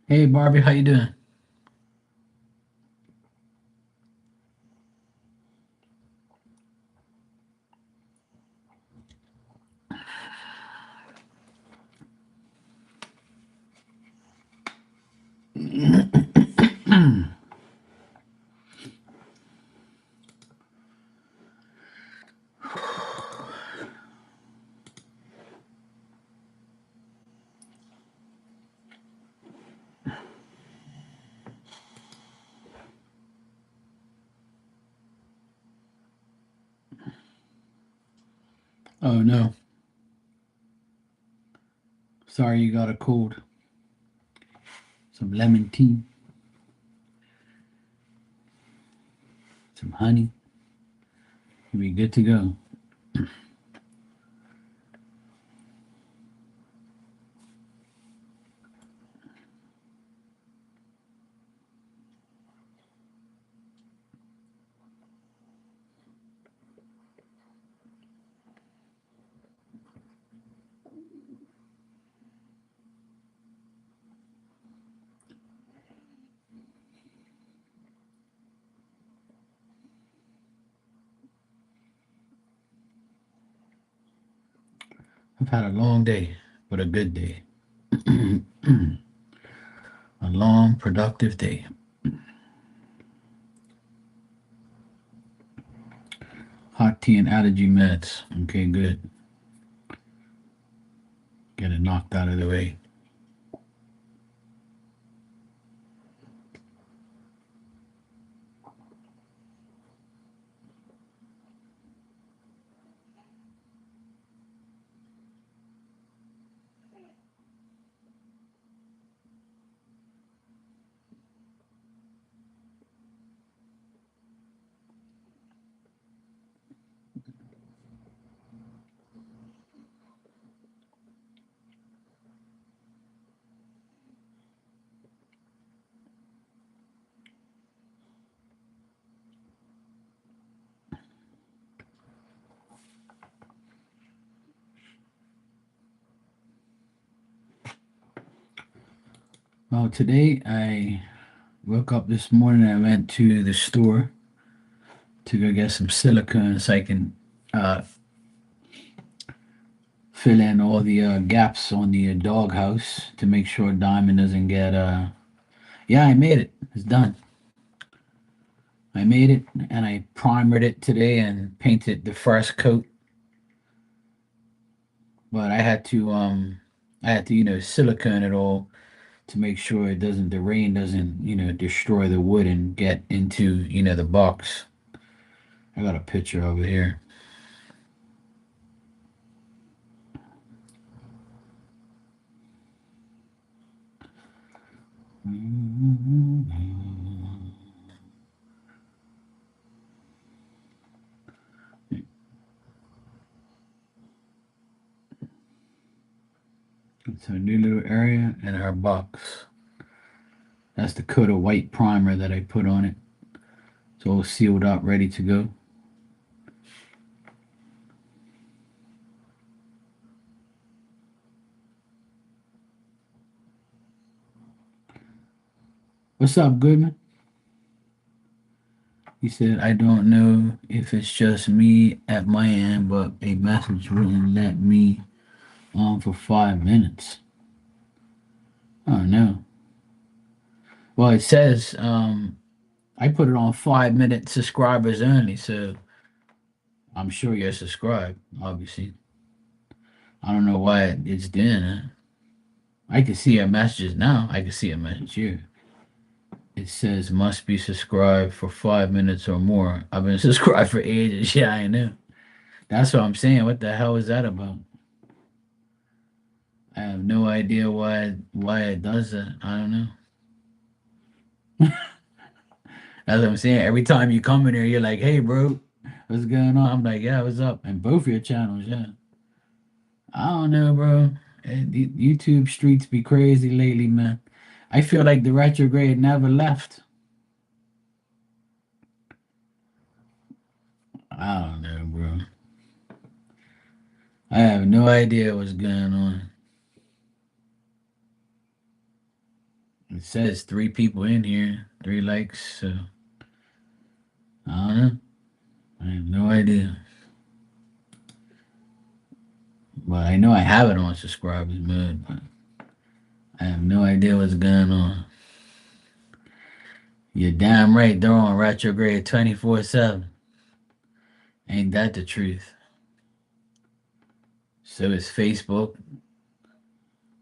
Hey Barbie, how you doing? Oh no, sorry you got a cold. Some lemon tea, some honey. You'll be good to go. I've had a long day, but a good day. A long, productive day. Hot tea and allergy meds. Okay, good. Get it knocked out of the way. Well, today I woke up this morning. I went to the store to go get some silicone so I can uh, fill in all the gaps on the doghouse to make sure Diamond doesn't get. Yeah, I made it. It's done. I made it and I primered it today and painted the first coat. But I had to silicone it all to make sure it doesn't the rain doesn't destroy the wood and get into the box. I got a picture over here. It's a new little area in our box. That's the coat of white primer that I put on it. It's all sealed up, ready to go. What's up, Goodman? He said, I don't know if it's just me at my end, but a message wouldn't let me on for 5 minutes. Oh no. Well, it says I put it on 5 minute subscribers only, so I'm sure you're subscribed, obviously. I don't know why it's doing it. I can see your messages now. I can see a message here. It says must be subscribed for 5 minutes or more. I've been subscribed for ages. Yeah, I know. That's what I'm saying. What the hell is that about? I have no idea why it does that. I don't know. That's what I'm saying. Every time you come in here, you're like, "Hey, bro, what's going on?" I'm like, "Yeah, what's up?" And both your channels, yeah. I don't know, bro. YouTube streets be crazy lately, man. I feel like the retrograde never left. I don't know, bro. I have no idea what's going on. It says 3 people in here, 3 likes. So I don't know. I have no idea. But I know I have it on subscribers mode, but I have no idea what's going on. You're damn right, they're on retrograde 24/7. Ain't that the truth? So is Facebook.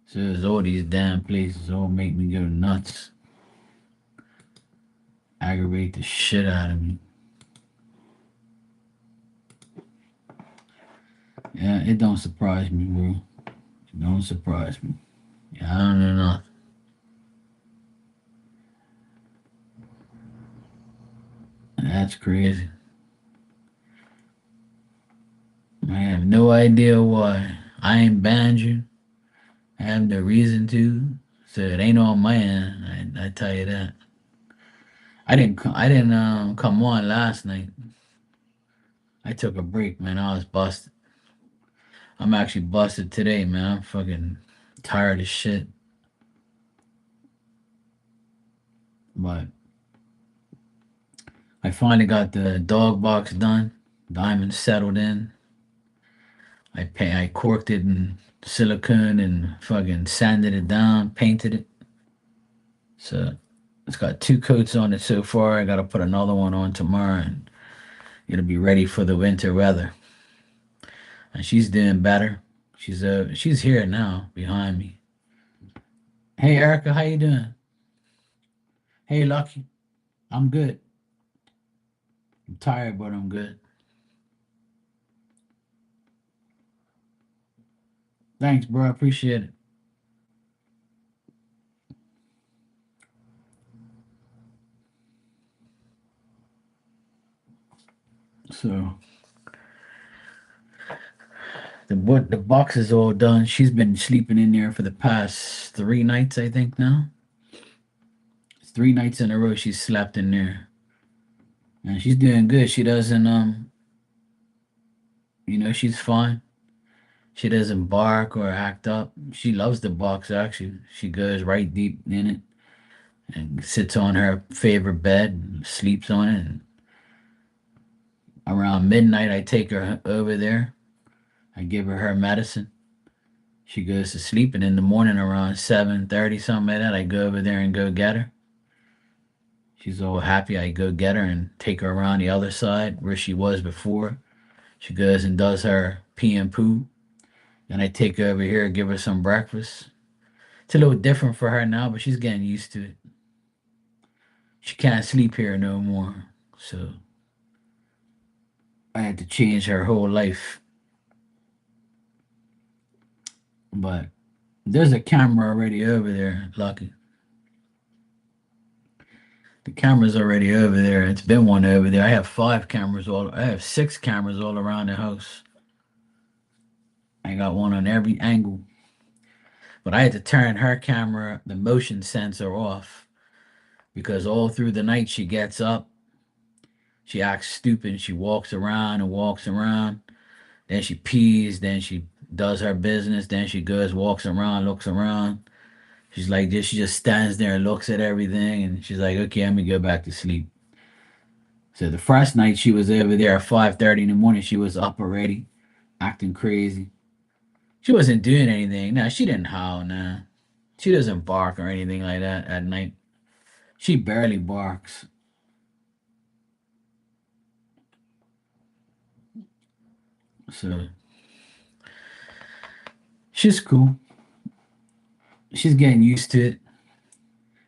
So is all these damn places. All make me go nuts. Aggravate the shit out of me. Yeah, it don't surprise me, bro. It don't surprise me. Yeah, I don't know nothing. That's crazy. I have no idea why. I ain't banned you. I have no reason to. So it ain't on my end. I tell you that. I didn't come on last night. I took a break, man. I was busted. I'm actually busted today, man. I'm fucking tired as shit. But I finally got the dog box done. Diamond settled in. I corked it in silicone and fucking sanded it down, painted it. So it's got 2 coats on it so far. I gotta put another one on tomorrow and it'll be ready for the winter weather. And she's doing better. She's here now behind me. Hey Erica, how you doing? Hey Lucky, I'm good. I'm tired, but I'm good. Thanks, bro. I appreciate it. So the box is all done. She's been sleeping in there for the past 3 nights, I think now. It's 3 nights in a row she's slept in there. And she's doing good. She doesn't she's fine. She doesn't bark or act up. She loves the box actually. She goes right deep in it and sits on her favorite bed and sleeps on it. And around midnight I take her over there. I give her medicine. She goes to sleep, and in the morning around 7:30, something like that, I go over there and go get her. She's all happy. I go get her and take her around the other side where she was before. She goes and does her pee and poo. Then I take her over here, give her some breakfast. It's a little different for her now, but she's getting used to it. She can't sleep here no more. So I had to change her whole life. But there's a camera already over there, Lucky. The camera's already over there. It's been one over there. I have 6 cameras all around the house. I got one on every angle. But I had to turn her camera, the motion sensor off because all through the night she gets up, she acts stupid, she walks around and walks around, then she pees, then she does her business, then she goes, walks around, looks around. She's like this, she just stands there and looks at everything and she's like, okay, let me go back to sleep. So the first night she was over there at 5:30 in the morning, she was up already, acting crazy. She wasn't doing anything. No, she didn't howl. No, she doesn't bark or anything like that at night. She barely barks. So she's cool. She's getting used to it.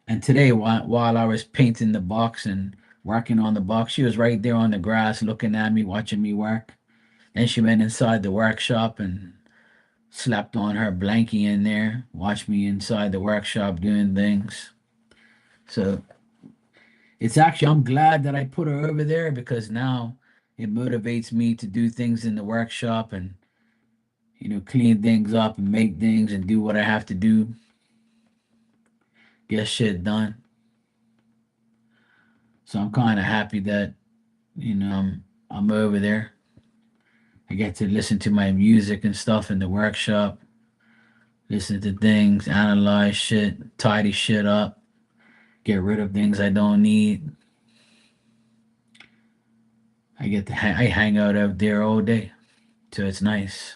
And today, while I was painting the box and working on the box, she was right there on the grass looking at me, watching me work. Then she went inside the workshop and slept on her blankie in there, watched me inside the workshop doing things. So it's actually, I'm glad that I put her over there because now it motivates me to do things in the workshop and, clean things up and make things and do what I have to do, get shit done. So I'm kind of happy that, I'm over there. I get to listen to my music and stuff in the workshop, listen to things, analyze shit, tidy shit up. get rid of things I don't need. I get to I hang out there all day, so it's nice.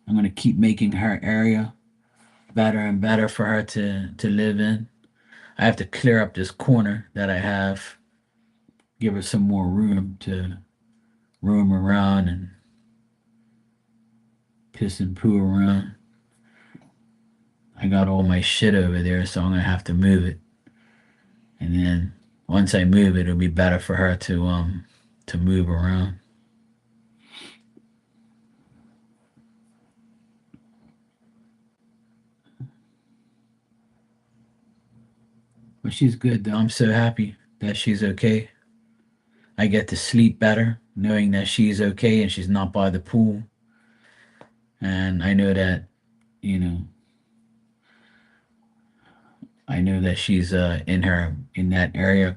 I'm gonna keep making her area better and better for her to live in. I have to clear up this corner that I have, give her some more room to roam around and piss and poo around. I got all my shit over there, so I'm gonna have to move it. And then once I move it, it'll be better for her to move around. But she's good though. I'm so happy that she's okay. I get to sleep better knowing that she's okay and she's not by the pool. And I know that she's in that area,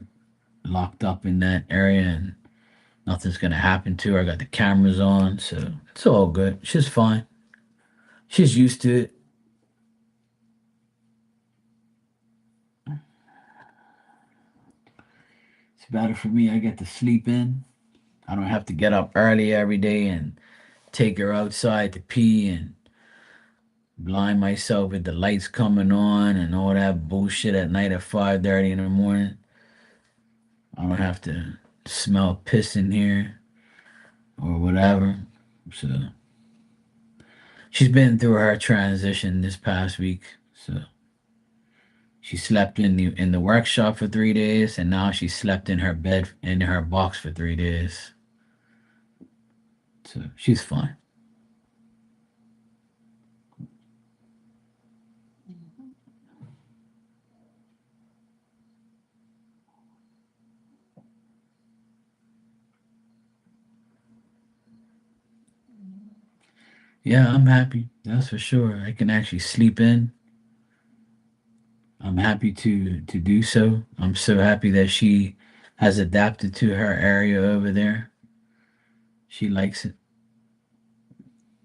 locked up in that area, and nothing's gonna happen to her. I got the cameras on, so it's all good. She's fine. She's used to it. It's better for me. I get to sleep in. I don't have to get up early every day and take her outside to pee and blind myself with the lights coming on and all that bullshit at night at 5:30 in the morning. I don't have to smell piss in here or whatever. So she's been through her transition this past week. So she slept in the workshop for 3 days, and now she slept in her bed in her box for 3 days. So she's fine. Yeah, I'm happy. That's for sure. I can actually sleep in. I'm happy to do so. I'm so happy that she has adapted to her area over there. She likes it.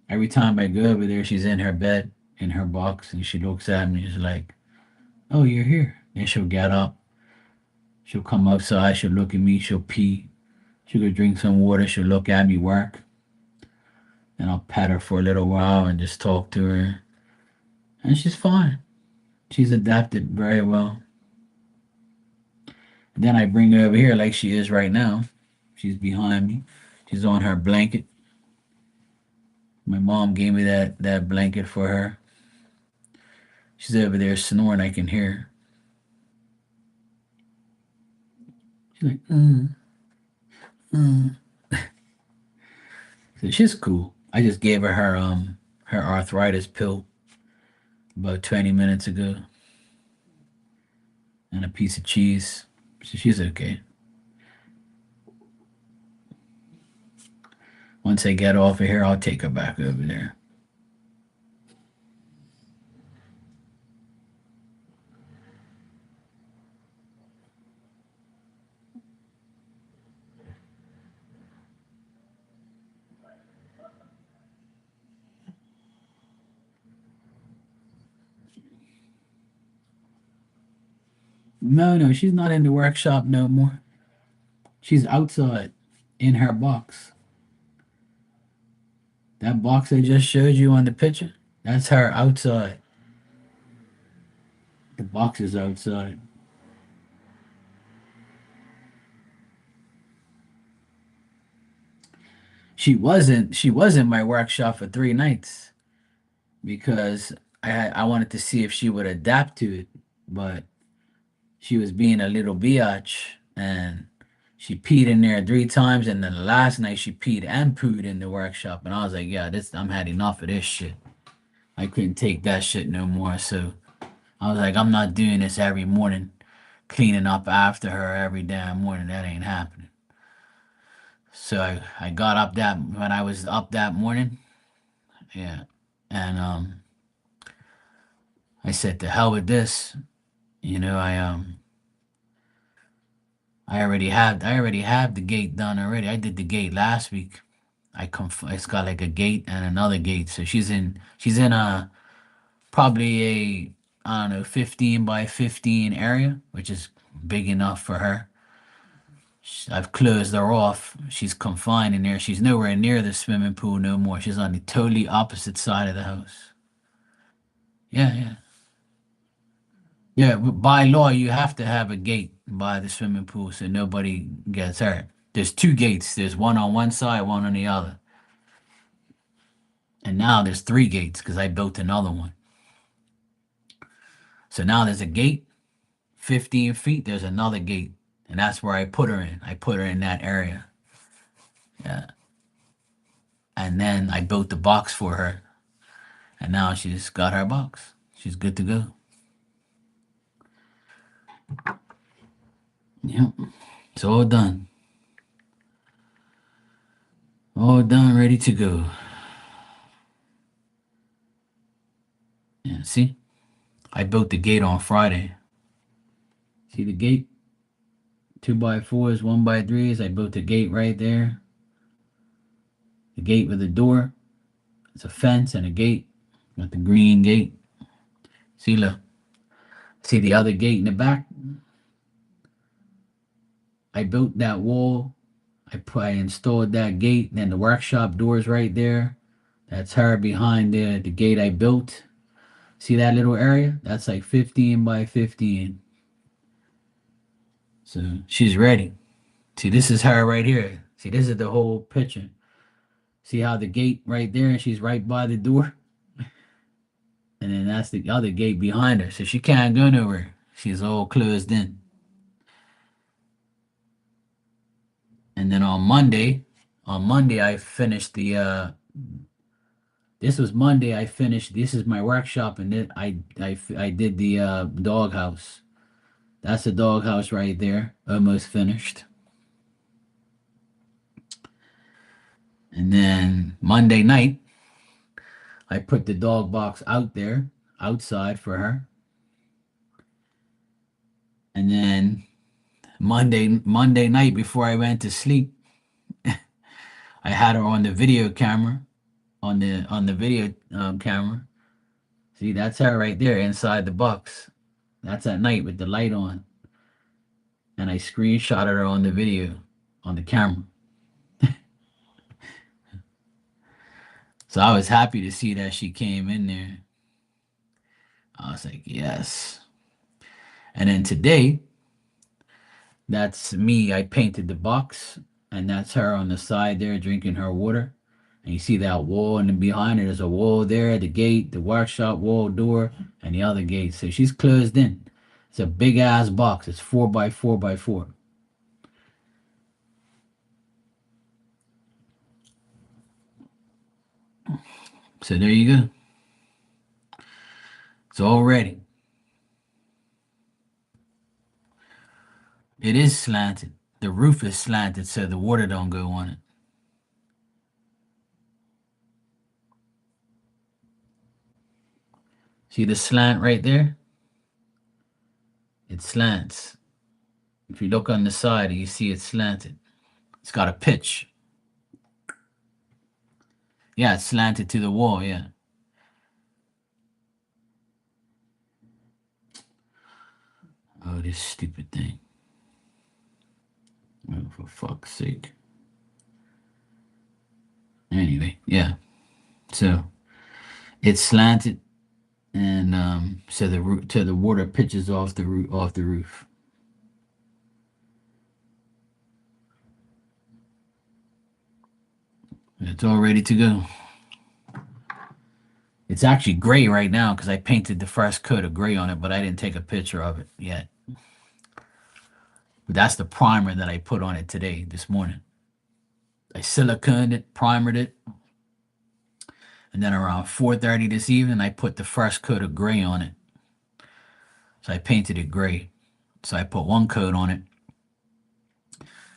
Every time I go over there, she's in her bed, in her box, and she looks at me. She's like, "Oh, you're here." Then she'll get up. She'll come outside. She'll look at me. She'll pee. She'll go drink some water. She'll look at me work. And I'll pet her for a little while and just talk to her. And she's fine. She's adapted very well. Then I bring her over here like she is right now. She's behind me. She's on her blanket. My mom gave me that blanket for her. She's over there snoring. I can hear her. She's like, mm. So she's cool. I just gave her arthritis pill about 20 minutes ago and a piece of cheese. So she's okay. Once I get off of here, I'll take her back over there. No, no, she's not in the workshop no more. She's outside in her box. That box I just showed you on the picture, that's her outside. The box is outside. She was in my workshop for 3 nights because I wanted to see if she would adapt to it, but she was being a little biatch and she peed in there 3 times, and then the last night she peed and pooed in the workshop, and I was like, yeah, this I'm had enough of this shit. I couldn't take that shit no more. So I was like, I'm not doing this every morning, cleaning up after her every damn morning. That ain't happening. So I got up that when I was up that morning, yeah, and I said to hell with this. You know, I already have the gate done already. I did the gate last week. It's got like a gate and another gate. So she's in a probably I don't know, 15 by 15 area, which is big enough for her. I've closed her off. She's confined in there. She's nowhere near the swimming pool no more. She's on the totally opposite side of the house. Yeah, yeah. Yeah, by law, you have to have a gate by the swimming pool so nobody gets hurt. There's two gates. There's one on one side, one on the other. And now there's three gates because I built another one. So now there's a gate, 15 feet, there's another gate. And that's where I put her in. I put her in that area. Yeah. And then I built the box for her. And now she's got her box. She's good to go. Yep. It's all done. All done, ready to go. Yeah, see? I built the gate on Friday. See the gate? 2x4s, 1x3s. I built the gate right there. The gate with the door. It's a fence and a gate. Got the green gate. See, look. See the other gate in the back? I built that wall. I installed that gate. Then the workshop doors right there. That's her behind the gate I built. See that little area? That's like 15 by 15. So she's ready. See, this is her right here. See, this is the whole picture. See how the gate right there, and she's right by the door? And then that's the other gate behind her. So she can't go nowhere. She's all closed in. And then on Monday I finished the this was Monday I finished this is my workshop and then I did the doghouse. That's the doghouse right there. Almost finished. And then Monday night I put the dog box out there outside for her. And then Monday night before I went to sleep, I had her on the video camera, on the video camera. See, that's her right there inside the box. That's at night with the light on, and I screenshotted her on the video, on the camera. So I was happy to see that she came in there. I was like, yes. And then today, that's me. I painted the box, and that's her on the side there drinking her water. And you see that wall, and then behind her, there's a wall there, the gate, the workshop wall door, and the other gate. So she's closed in. It's a big ass box. It's 4x4x4. So there you go. It's all ready. It is slanted. The roof is slanted so the water don't go on it. See the slant right there? It slants. If you look on the side, you see it's slanted. It's got a pitch. Yeah, it's slanted to the wall, yeah. Oh, this stupid thing. Oh, for fuck's sake. Anyway, yeah. So it's slanted, and so the water pitches off the roof. It's all ready to go. It's actually gray right now because I painted the first coat of gray on it, but I didn't take a picture of it yet. But that's the primer that I put on it today, this morning. I siliconed it, primered it, and then around 4:30 this evening, I put the first coat of gray on it. So I painted it gray. So I put one coat on it.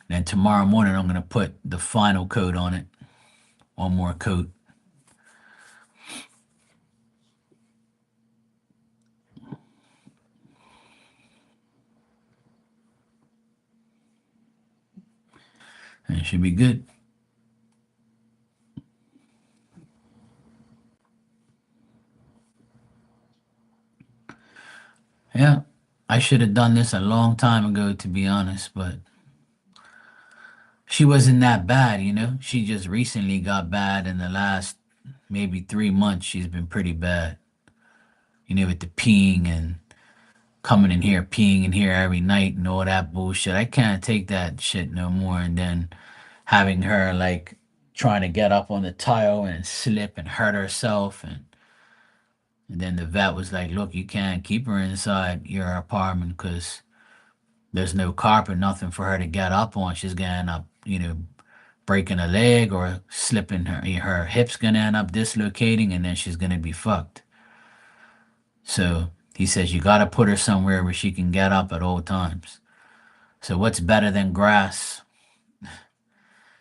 Then tomorrow morning, I'm going to put the final coat on it. One more coat. And it should be good. Yeah, I should have done this a long time ago, to be honest, but she wasn't that bad, you know? She just recently got bad in the last maybe 3 months. She's been pretty bad, you know, with the peeing and coming in here, peeing in here every night and all that bullshit. I can't take that shit no more. And then having her like trying to get up on the tile and slip and hurt herself. And then the vet was like, look, you can't keep her inside your apartment because there's no carpet, nothing for her to get up on. She's gonna end up, you know, breaking a leg or slipping her hips gonna end up dislocating and then she's gonna be fucked. So he says you gotta put her somewhere where she can get up at all times. So what's better than grass?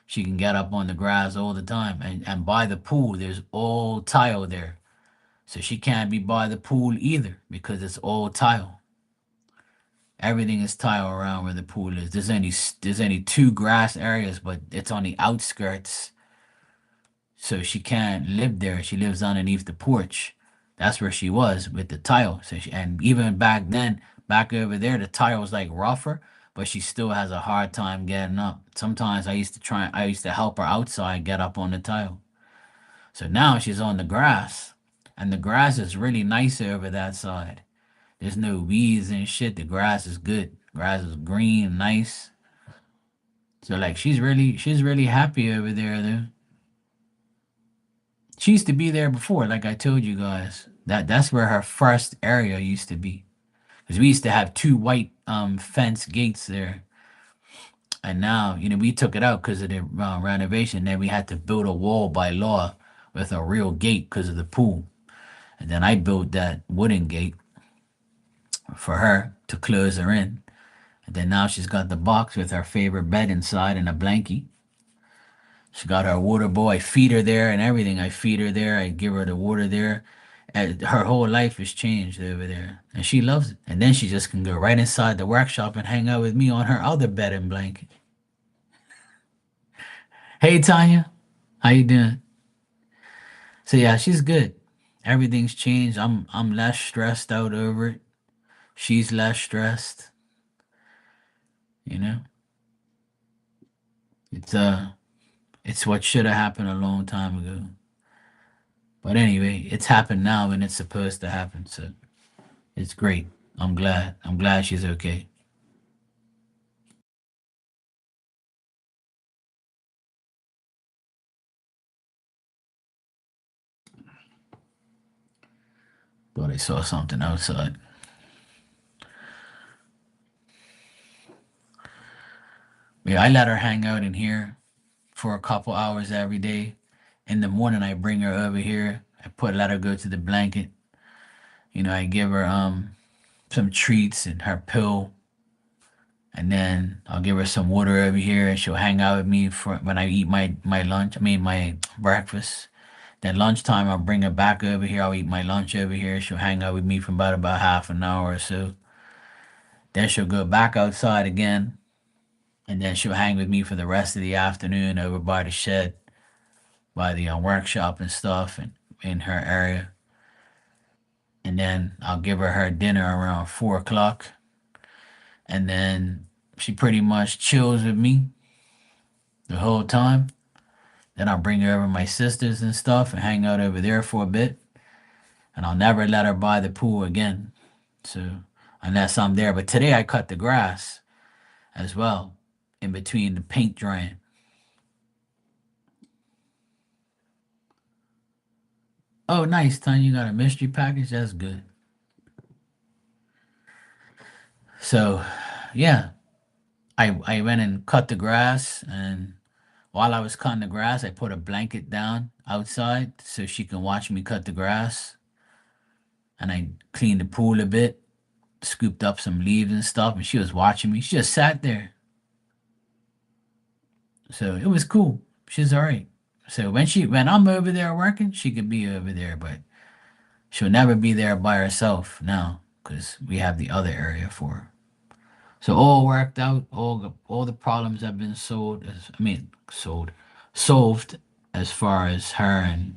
She can get up on the grass all the time. And by the pool, there's all tile there. So she can't be by the pool either because it's all tile. Everything is tile around where the pool is. There's only two grass areas, but it's on the outskirts. So she can't live there. She lives underneath the porch. That's where she was with the tile. And even back then, back over there, the tile was like rougher, but she still has a hard time getting up. Sometimes I used to help her outside get up on the tile. So now she's on the grass, and the grass is really nice over that side. There's no weeds and shit. The grass is good. Grass is green, nice. So like she's really happy over there though. She used to be there before, like I told you guys. That's where her first area used to be. Because we used to have two white fence gates there, and now we took it out because of the renovation. Then we had to build a wall by law with a real gate because of the pool. And then I built that wooden gate for her to close her in. And then now she's got the box with her favorite bed inside and a blankie. She got her water bowl. I feed her there and everything. I feed her there. I give her the water there. And her whole life has changed over there. And she loves it. And then she just can go right inside the workshop and hang out with me on her other bed and blanket. Hey Tanya, how you doing? So yeah, she's good. Everything's changed. I'm less stressed out over it. She's less stressed, you know? It's it's what should have happened a long time ago. But anyway, it's happened now and it's supposed to happen. So it's great. I'm glad. I'm glad she's okay. Thought I saw something outside. Yeah, I let her hang out in here for a couple hours every day. In the morning, I bring her over here. Let her go to the blanket. I give her some treats and her pill, and then I'll give her some water over here, and she'll hang out with me for when I eat my lunch. I mean my breakfast. Then lunchtime, I'll bring her back over here. I'll eat my lunch over here. She'll hang out with me for about half an hour or so. Then she'll go back outside again, and then she'll hang with me for the rest of the afternoon over by the shed, by the workshop and stuff, and in her area. And then I'll give her dinner around 4 o'clock, and then she pretty much chills with me the whole time. Then I'll bring her over my sisters and stuff and hang out over there for a bit, and I'll never let her by the pool again. So unless I'm there, but today I cut the grass as well in between the paint drying. Oh, nice, Tanya. You got a mystery package? That's good. So, yeah, I went and cut the grass, and while I was cutting the grass, I put a blanket down outside so she can watch me cut the grass, and I cleaned the pool a bit, scooped up some leaves and stuff, and she was watching me. She just sat there, so it was cool. She's all right. So when I'm over there working, she could be over there, but she'll never be there by herself now because we have the other area for her. So all worked out. All the problems have been solved as far as her and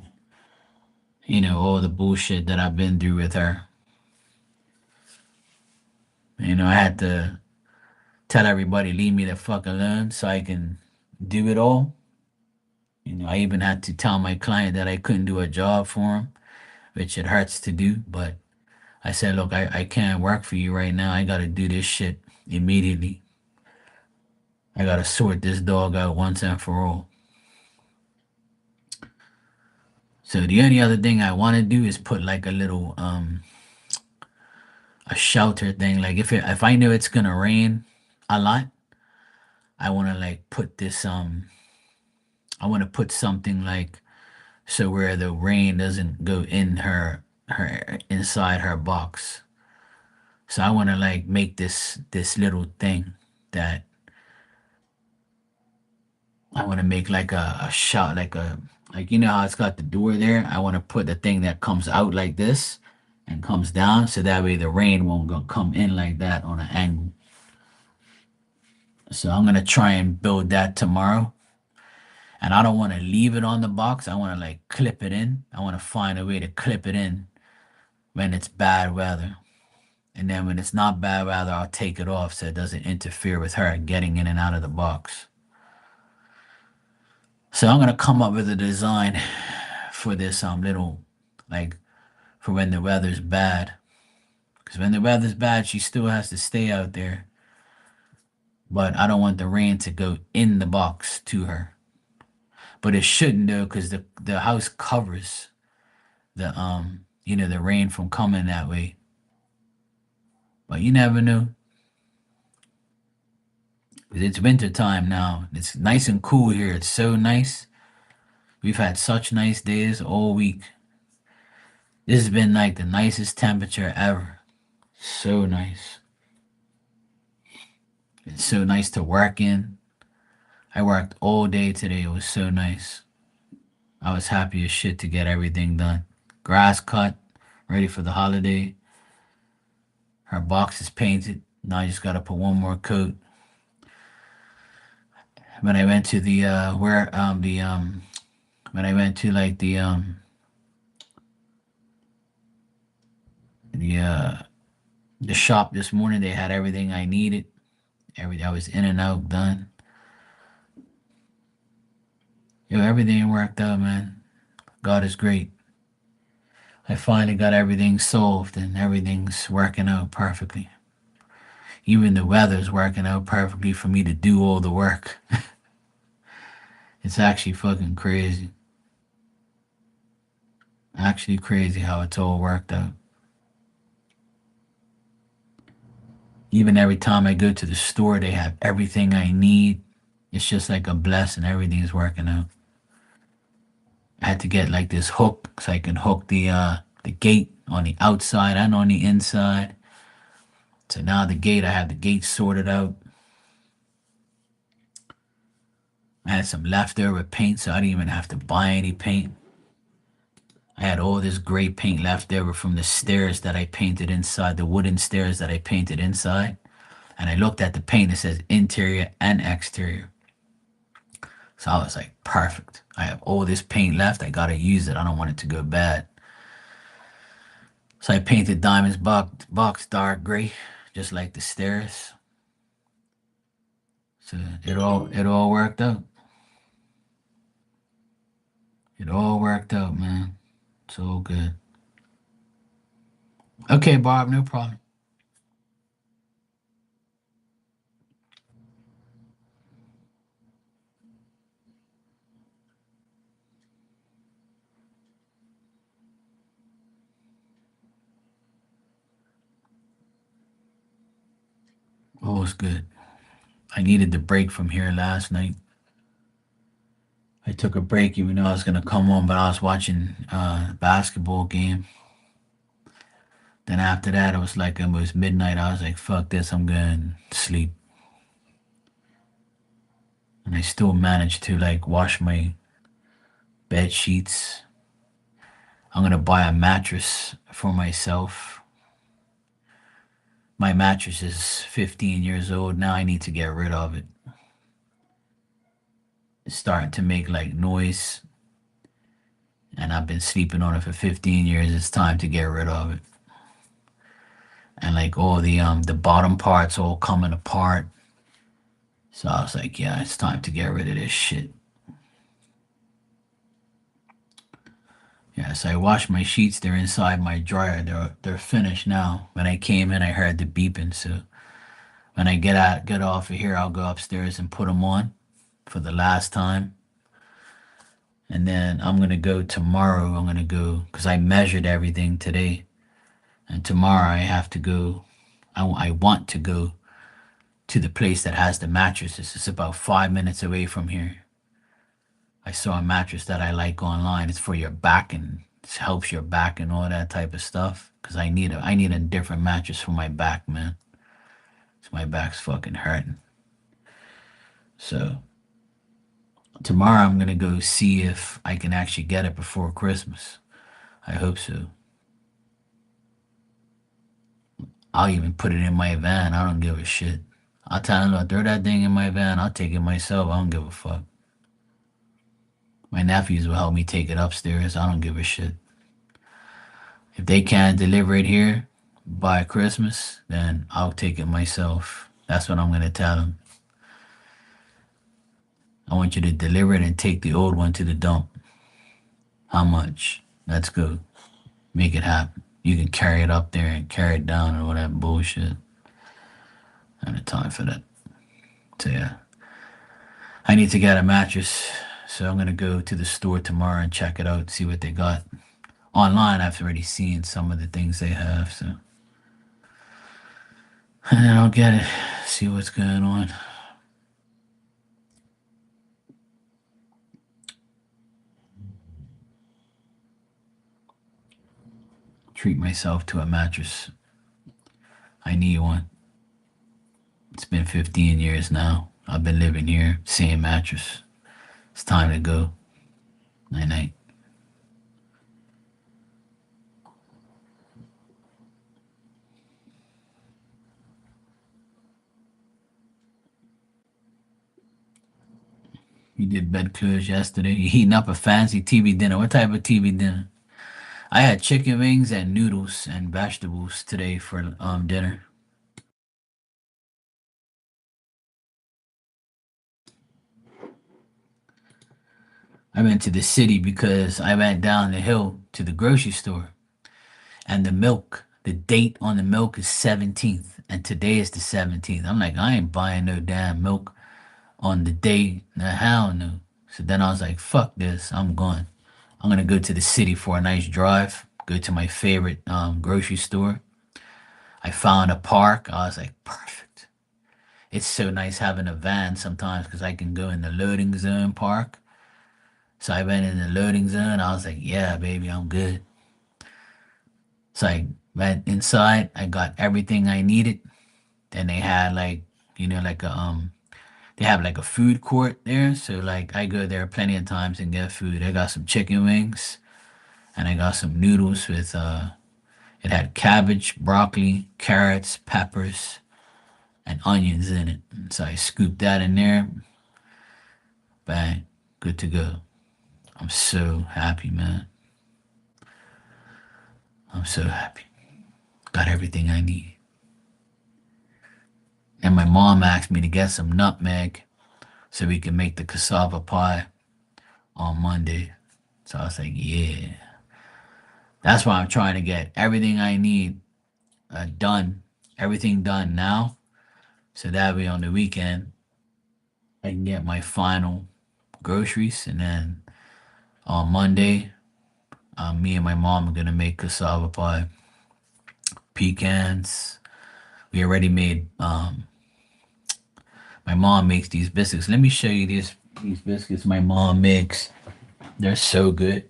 all the bullshit that I've been through with her. I had to tell everybody leave me the fuck alone so I can do it all. I even had to tell my client that I couldn't do a job for him, which it hurts to do. But I said, look, I can't work for you right now. I got to do this shit immediately. I got to sort this dog out once and for all. So the only other thing I want to do is put like a little a shelter thing. Like if I know it's gonna rain a lot, I want to like put this I want to put something like so where the rain doesn't go in her inside her box. So I want to like make this little thing that I want to make like a shot like how it's got the door there. I want to put the thing that comes out like this and comes down so that way the rain won't go come in like that on an angle. So I'm gonna try and build that tomorrow. And I don't want to leave it on the box. I want to like clip it in. I want to find a way to clip it in when it's bad weather. And then when it's not bad weather, I'll take it off so it doesn't interfere with her getting in and out of the box. So I'm gonna come up with a design for this little like for when the weather's bad. Because when the weather's bad, she still has to stay out there. But I don't want the rain to go in the box to her. But it shouldn't though, because the house covers the rain from coming that way. But you never know. It's winter time now. It's nice and cool here. It's so nice. We've had such nice days all week. This has been like the nicest temperature ever. So nice. It's so nice to work in. I worked all day today. It was so nice. I was happy as shit to get everything done. Grass cut, ready for the holiday. Her box is painted. Now I just gotta put one more coat. When I went to the where the when I went to like the the shop this morning, they had everything I needed. Everything I was in and out done. Everything worked out, man. God is great. I finally got everything solved and everything's working out perfectly. Even the weather's working out perfectly for me to do all the work. It's actually fucking crazy. Actually crazy how it's all worked out. Even every time I go to the store, they have everything I need. It's just like a blessing. Everything's working out. I had to get like this hook so I can hook the gate on the outside and on the inside. So now I have the gate sorted out. I had some leftover paint, so I didn't even have to buy any paint. I had all this gray paint left over from the stairs that I painted inside, the wooden stairs that I painted inside. And I looked at the paint, it says interior and exterior. So I was like, perfect. I have all this paint left. I gotta use it. I don't want it to go bad. So I painted Diamond's box dark gray, just like the stairs. So it all worked out. It all worked out, man. It's all good. Okay, Bob, no problem. All is good. I needed the break from here last night. I took a break even though I was gonna come on, but I was watching a basketball game. Then after that, it was like almost midnight. I was like, fuck this, I'm going to sleep. And I still managed to like wash my bed sheets. I'm gonna buy a mattress for myself. My mattress is 15 years old now. I need to get rid of it. It's starting to make like noise, and I've been sleeping on it for 15 years. It's time to get rid of it. and like all the bottom parts all coming apart. So I was like, yeah, it's time to get rid of this shit. Yeah, so I washed my sheets. They're inside my dryer. They're finished now. When I came in, I heard the beeping. So when I get off of here, I'll go upstairs and put them on for the last time. And then I'm gonna go tomorrow. I'm gonna go because I measured everything today, and tomorrow I have to go. I want to go to the place that has the mattresses. It's about 5 minutes away from here. I saw a mattress that I like online. It's for your back and it helps your back and all that type of stuff. Cause I need a different mattress for my back, man. So my back's fucking hurting. So tomorrow I'm gonna go see if I can actually get it before Christmas. I hope so. I'll even put it in my van. I don't give a shit. I'll tell them, throw that thing in my van. I'll take it myself. I don't give a fuck. My nephews will help me take it upstairs. I don't give a shit. If they can't deliver it here by Christmas, then I'll take it myself. That's what I'm going to tell them. I want you to deliver it and take the old one to the dump. How much? Let's go. Make it happen. You can carry it up there and carry it down and all that bullshit. I don't have time for that. So yeah, I need to get a mattress. So I'm gonna go to the store tomorrow and check it out, see what they got. Online, I've already seen some of the things they have. So and then I'll get it. See what's going on. Treat myself to a mattress. I need one. It's been 15 years now. I've been living here, same mattress. It's time to go. Night night. You did bed clothes yesterday. You heating up a fancy TV dinner. What type of TV dinner? I had chicken wings and noodles and vegetables today for dinner. I went to the city because I went down the hill to the grocery store and the date on the milk is 17th and today is the 17th. I'm like, I ain't buying no damn milk on the day. No, hell no. So then I was like, fuck this. I'm going. I'm gonna go to the city for a nice drive. Go to my favorite grocery store. I found a park. I was like, perfect. It's so nice having a van sometimes because I can go in the loading zone park. So I went in the loading zone. I was like, yeah, baby, I'm good. So I went inside. I got everything I needed. Then they had like, like they have like a food court there. So like I go there plenty of times and get food. I got some chicken wings and I got some noodles with it had cabbage, broccoli, carrots, peppers, and onions in it. So I scooped that in there. Bang, good to go. I'm so happy, man. I'm so happy. Got everything I need. And my mom asked me to get some nutmeg so we can make the cassava pie on Monday. So I was like, yeah. That's why I'm trying to get everything I need done, everything done now. So that way on the weekend, I can get my final groceries. And then on Monday, me and my mom are going to make cassava pie, pecans. We already made, my mom makes these biscuits. Let me show you these biscuits my mom makes. They're so good.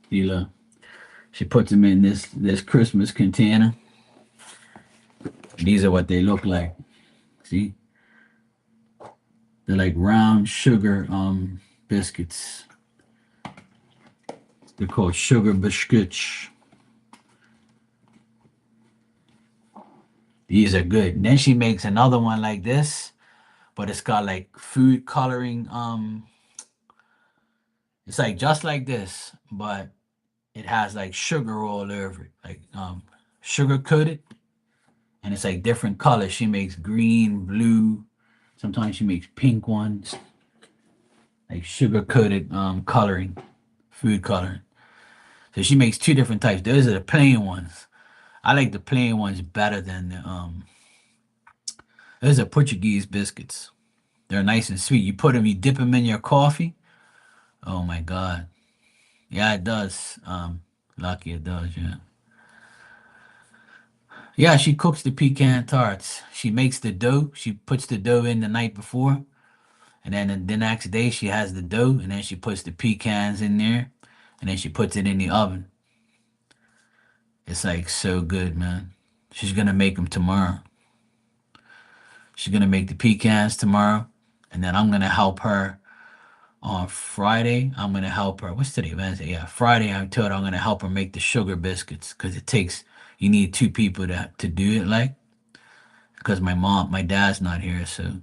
Sheila, she puts them in this Christmas container. These are what they look like. See, they're like round sugar biscuits. They're called sugar biscuits. These are good. Then she makes another one like this but it's got like food coloring. It's like just like this, but it has like sugar all over it, like sugar coated, and it's like different colors. She makes green, blue. Sometimes she makes pink ones, like sugar coated coloring, food coloring. So she makes two different types. Those are the plain ones. I like the plain ones better than the those are Portuguese biscuits. They're nice and sweet. You put them, you dip them in your coffee. Oh my God. Yeah, it does. Lucky it does, yeah. Yeah, she cooks the pecan tarts. She makes the dough. She puts the dough in the night before, and then the next day she has the dough, and then she puts the pecans in there, and then she puts it in the oven. It's like so good, man. She's gonna make them tomorrow. She's gonna make the pecans tomorrow, and then I'm gonna help her on Friday. I'm gonna help her. What's today? Wednesday. Yeah, Friday. I told her I'm gonna help her make the sugar biscuits because it takes. You need two people to do it, like because my dad's not here, so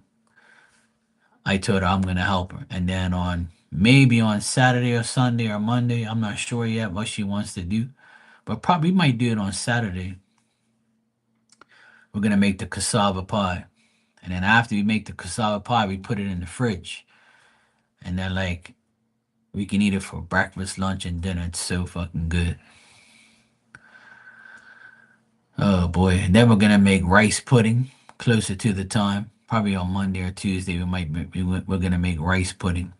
I told her I'm gonna help her. And then on maybe on Saturday or Sunday or Monday, I'm not sure yet what she wants to do, but probably might do it on Saturday. We're gonna make the cassava pie, and then after we make the cassava pie, we put it in the fridge, and then like we can eat it for breakfast, lunch, and dinner. It's so fucking good. Oh boy! And then we're gonna make rice pudding closer to the time. Probably on Monday or Tuesday, we're gonna make rice pudding.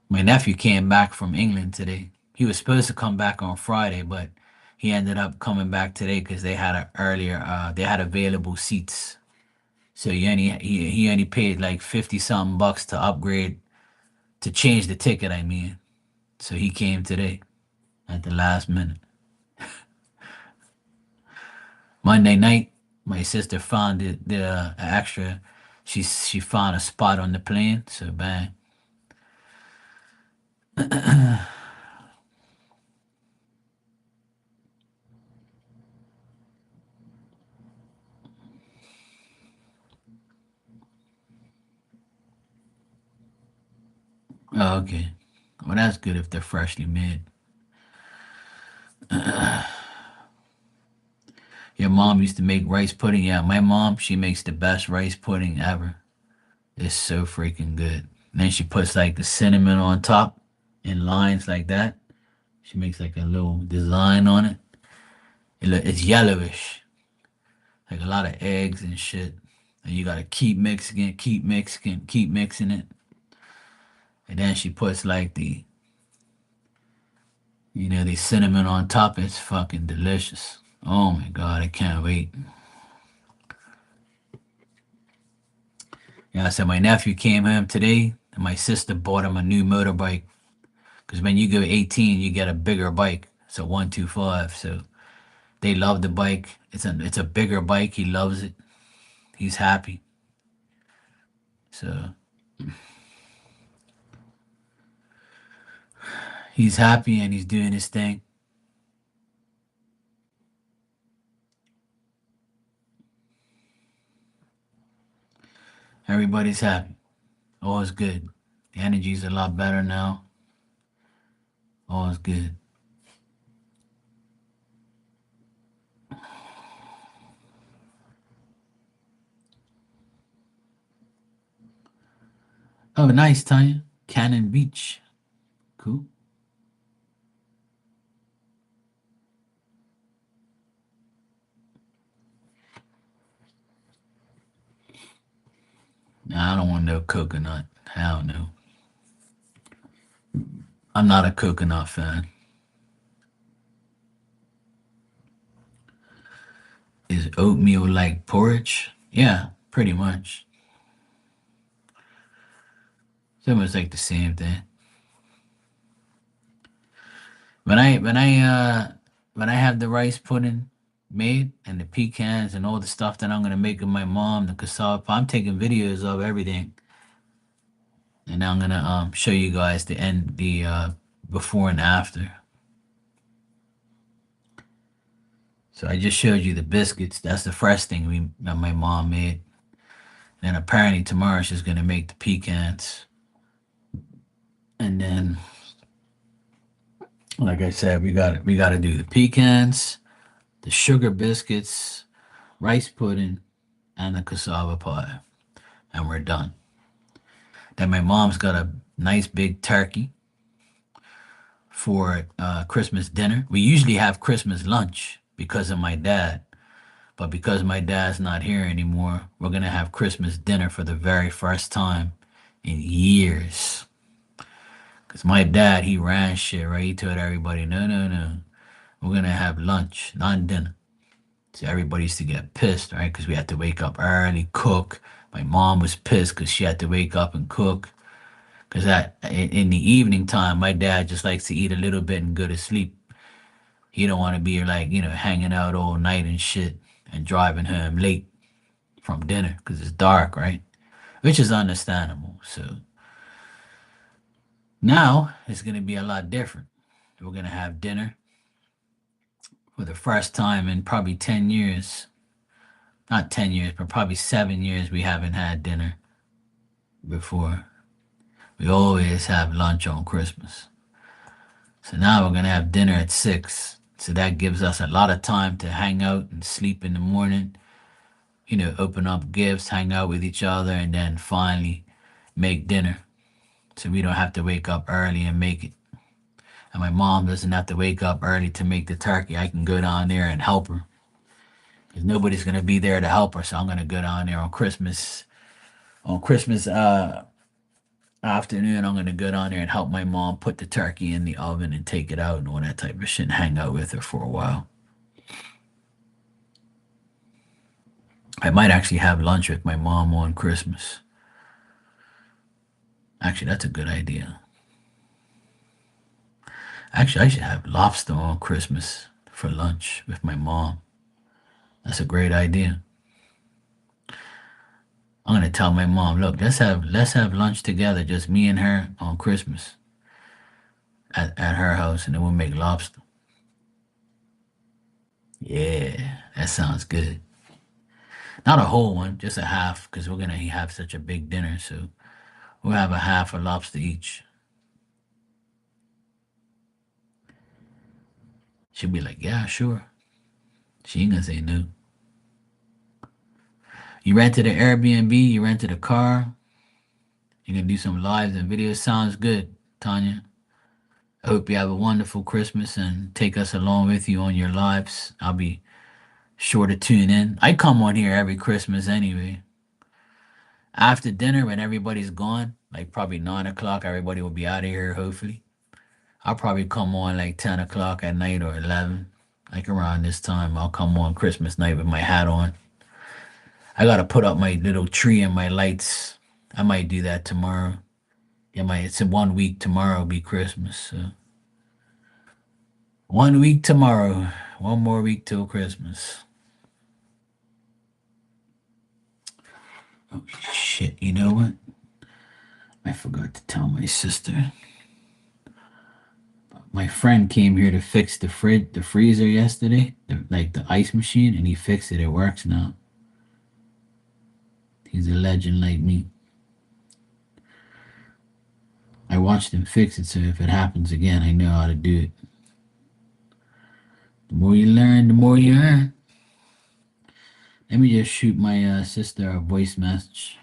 My nephew came back from England today. He was supposed to come back on Friday, but he ended up coming back today because they had a earlier they had available seats. So he only paid like 50 something bucks to upgrade to change the ticket, I mean. So he came today at the last minute. Monday night, my sister found the extra. She found a spot on the plane, so bang. Oh, okay. Well, that's good if they're freshly made. Your mom used to make rice pudding. Yeah, my mom, she makes the best rice pudding ever. It's so freaking good. And then she puts like the cinnamon on top in lines like that. She makes like a little design on it. It's yellowish, like a lot of eggs and shit. And you gotta keep mixing it, keep mixing, keep mixing it. And then she puts like the cinnamon on top. It's fucking delicious. Oh my God, I can't wait. Yeah, so my nephew came home today, and my sister bought him a new motorbike. Because when you go 18, you get a bigger bike. It's a 125. So they love the bike. It's a bigger bike. He loves it. He's happy. So he's happy and he's doing his thing. Everybody's happy. All is good. The energy's a lot better now. All is good. Oh, nice, Tanya. Cannon Beach. Cool. Nah, I don't want no coconut. Hell no. I'm not a coconut fan. Is oatmeal like porridge? Yeah, pretty much. It's almost like the same thing. When I have the rice pudding made and the pecans and all the stuff that I'm gonna make with my mom, the cassava, I'm taking videos of everything, and I'm gonna show you guys the before and after. So I just showed you the biscuits. That's the fresh thing that my mom made. Then apparently tomorrow she's gonna make the pecans. And then, like I said, we gotta do the pecans, the sugar biscuits, rice pudding, and the cassava pie, and we're done. Then my mom's got a nice big turkey for Christmas dinner. We usually have Christmas lunch because of my dad, but because my dad's not here anymore, we're gonna have Christmas dinner for the very first time in years. Cause my dad, he ran shit, right? He told everybody, no, no, no, we're gonna have lunch, not dinner. So everybody used to get pissed, right? Because we had to wake up early, cook. My mom was pissed because she had to wake up and cook. Because in the evening time, my dad just likes to eat a little bit and go to sleep. He don't want to be like, hanging out all night and shit and driving home late from dinner because it's dark, right? Which is understandable. So now it's going to be a lot different. We're going to have dinner for the first time in probably 10 years. Not 10 years, but probably 7 years we haven't had dinner before. We always have lunch on Christmas. So now we're going to have dinner at 6. So that gives us a lot of time to hang out and sleep in the morning, open up gifts, hang out with each other, and then finally make dinner. So we don't have to wake up early and make it. And my mom doesn't have to wake up early to make the turkey. I can go down there and help her. Because nobody's going to be there to help her. So I'm going to go down there on Christmas afternoon. I'm going to go down there and help my mom put the turkey in the oven and take it out and all that type of shit and hang out with her for a while. I might actually have lunch with my mom on Christmas. Actually, that's a good idea. Actually, I should have lobster on Christmas for lunch with my mom. That's a great idea. I'm gonna tell my mom, look, let's have lunch together, just me and her on Christmas at her house, and then we'll make lobster. Yeah, that sounds good. Not a whole one, just a half, because we're gonna have such a big dinner, so we'll have a half a lobster each. She'll be like, yeah, sure. She ain't gonna say no. You rented an Airbnb, you rented a car, you're gonna do some lives and videos. Sounds good, Tanya. I hope you have a wonderful Christmas and take us along with you on your lives. I'll be sure to tune in. I come on here every Christmas anyway. After dinner, when everybody's gone, like probably 9 o'clock, everybody will be out of here, hopefully. I'll probably come on like 10 o'clock at night or 11. Like around this time, I'll come on Christmas night with my hat on. I gotta put up my little tree and my lights. I might do that tomorrow. Yeah, it's in 1 week. Tomorrow will be Christmas. So 1 week tomorrow. One more week till Christmas. Oh shit! You know what? I forgot to tell my sister. My friend came here to fix the freezer yesterday, like the ice machine, and he fixed it. It works now. He's a legend like me. I watched him fix it, so if it happens again, I know how to do it. The more you learn, the more you earn. Let me just shoot my sister a voice message.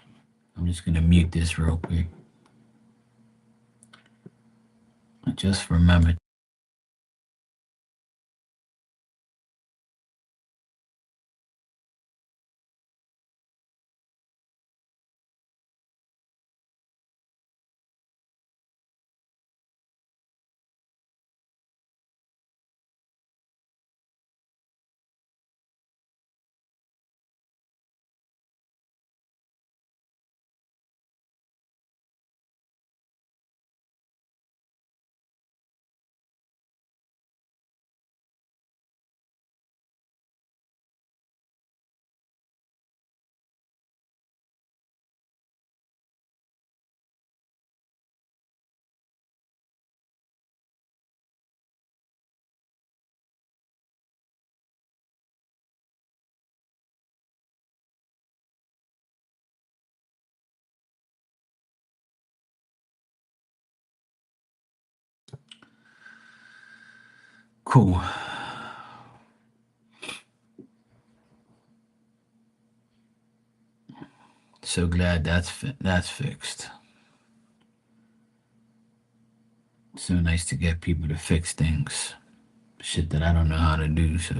I'm just gonna mute this real quick. I just remembered. Cool. So glad that's fixed. So nice to get people to fix things. Shit that I don't know how to do. So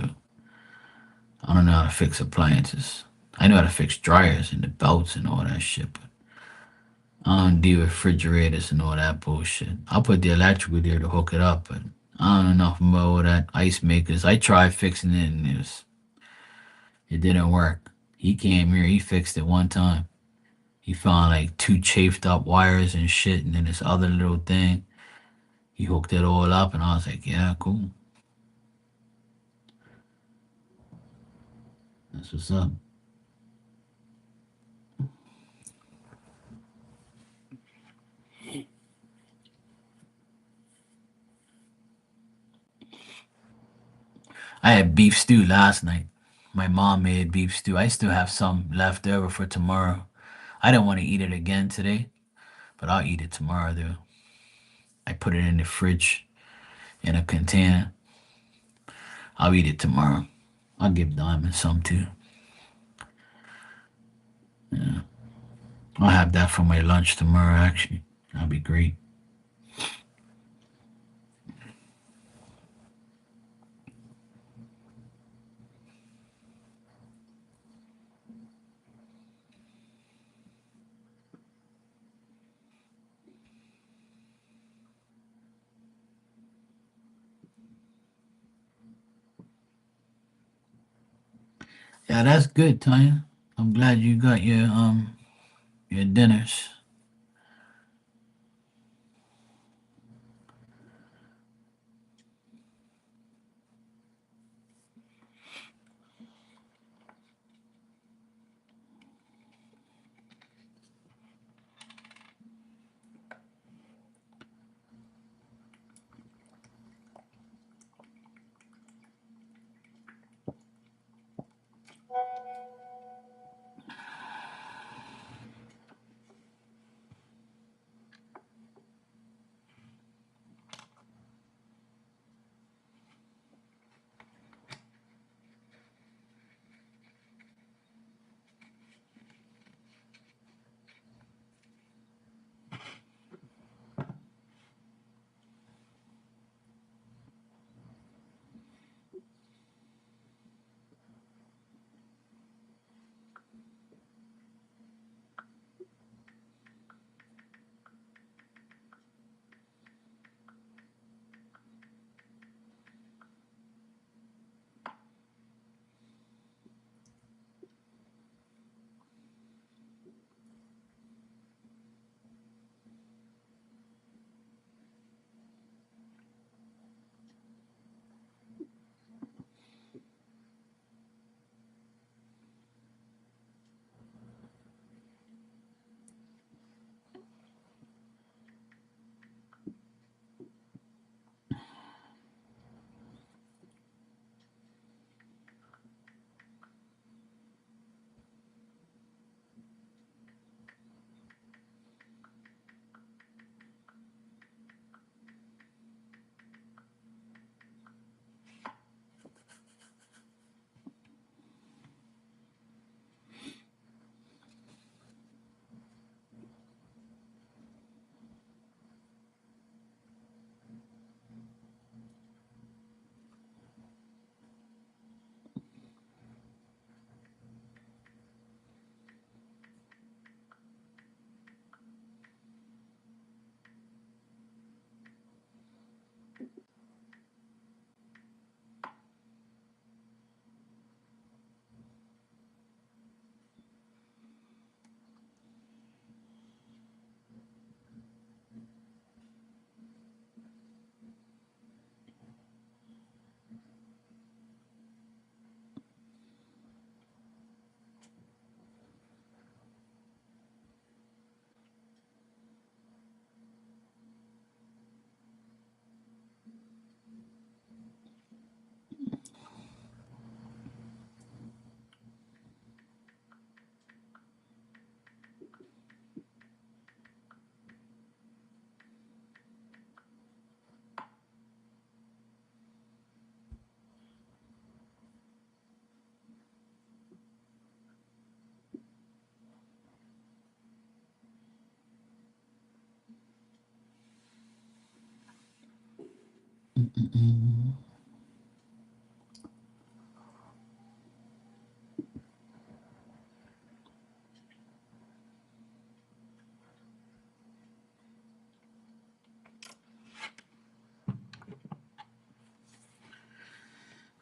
I don't know how to fix appliances. I know how to fix dryers and the belts and all that shit, but I don't do refrigerators and all that bullshit. I'll put the electrical there to hook it up, but I don't know enough about all that ice makers. I tried fixing it and it didn't work. He came here, he fixed it one time. He found like two chafed up wires and shit, and then this other little thing. He hooked it all up, and I was like, yeah, cool. That's what's up. I had beef stew last night. My mom made beef stew. I still have some left over for tomorrow. I didn't want to eat it again today, but I'll eat it tomorrow though. I put it in the fridge in a container. I'll eat it tomorrow. I'll give Diamond some too. Yeah. I'll have that for my lunch tomorrow actually. That'll be great. Yeah, that's good, Tanya. I'm glad you got your dinners.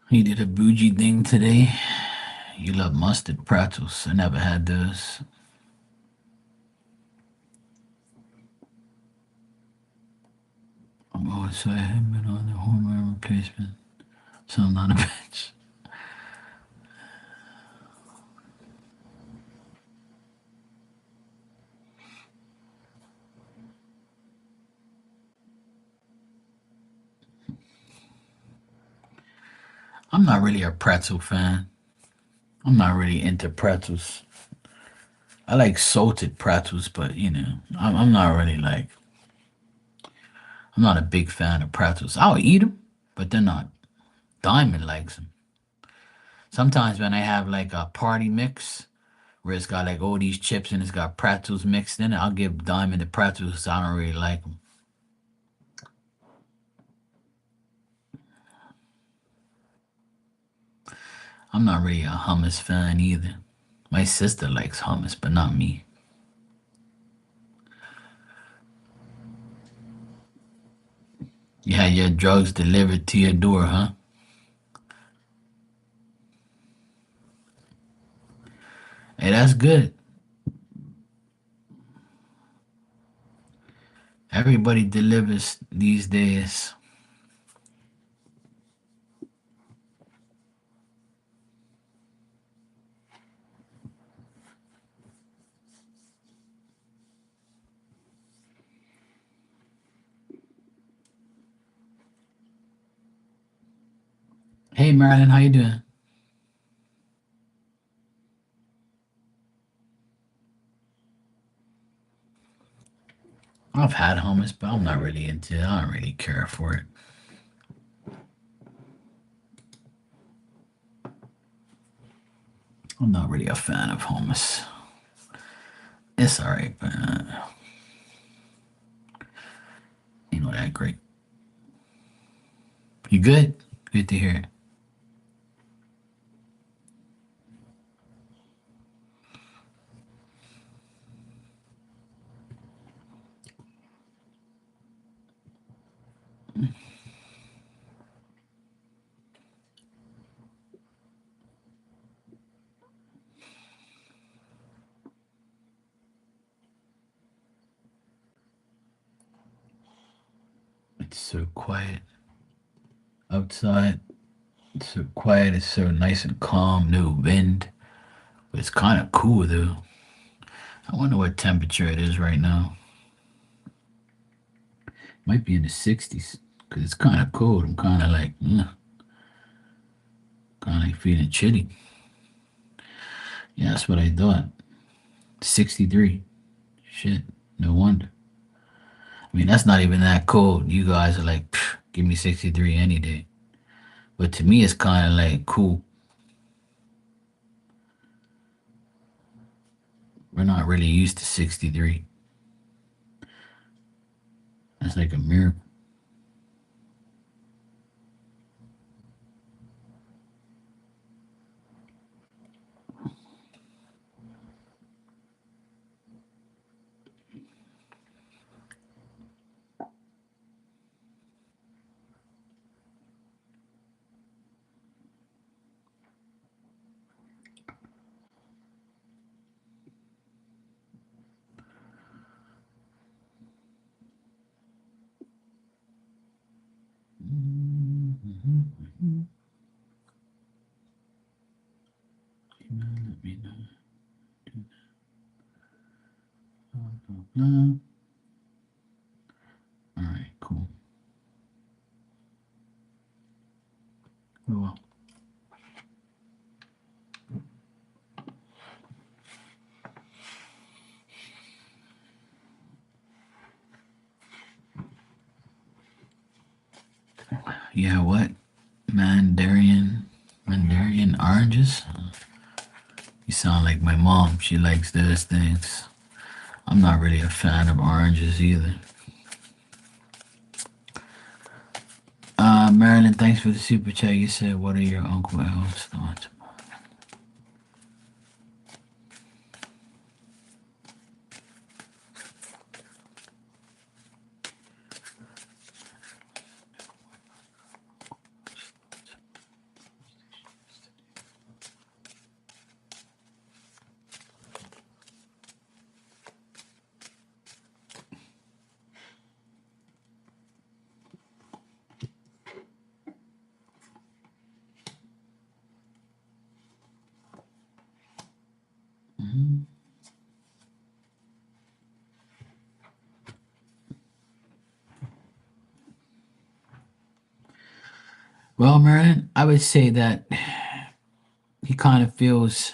He did a bougie thing today. You love mustard pretzels. I never had those. Oh, so I have been on the hormone replacement. So I'm not a bitch. I'm not really a pretzel fan. I'm not really into pretzels. I like salted pretzels, but I'm not really like, I'm not a big fan of pretzels. I'll eat them, but they're not. Diamond likes them. Sometimes when I have like a party mix where it's got like all these chips and it's got pretzels mixed in it, I'll give Diamond the pretzels 'cause I don't really like them. I'm not really a hummus fan either. My sister likes hummus, but not me. You had your drugs delivered to your door, huh? Hey, that's good. Everybody delivers these days. Hey, Marilyn, how you doing? I've had hummus, but I'm not really into it. I don't really care for it. I'm not really a fan of hummus. It's alright, but ain't not that great. You good? Good to hear. It's so quiet outside. It's so quiet. It's so nice and calm. No wind. But it's kind of cool though. I wonder what temperature it is right now. Might be in the 60s because it's kind of cold. I'm kind of like, kind of like feeling chilly. Yeah, that's what I thought. 63. Shit. No wonder. I mean, that's not even that cold. You guys are like, give me 63 any day. But to me, it's kind of like cool. We're not really used to 63. That's like a miracle. Let me know. All right, cool. Oh, well. Yeah, what? Mandarin oranges? You sound like my mom. She likes those things. I'm not really a fan of oranges either. Marilyn, thanks for the super chat. You said, what are your Uncle Al's thoughts? Mhm. Well, Marilyn, I would say that he kind of feels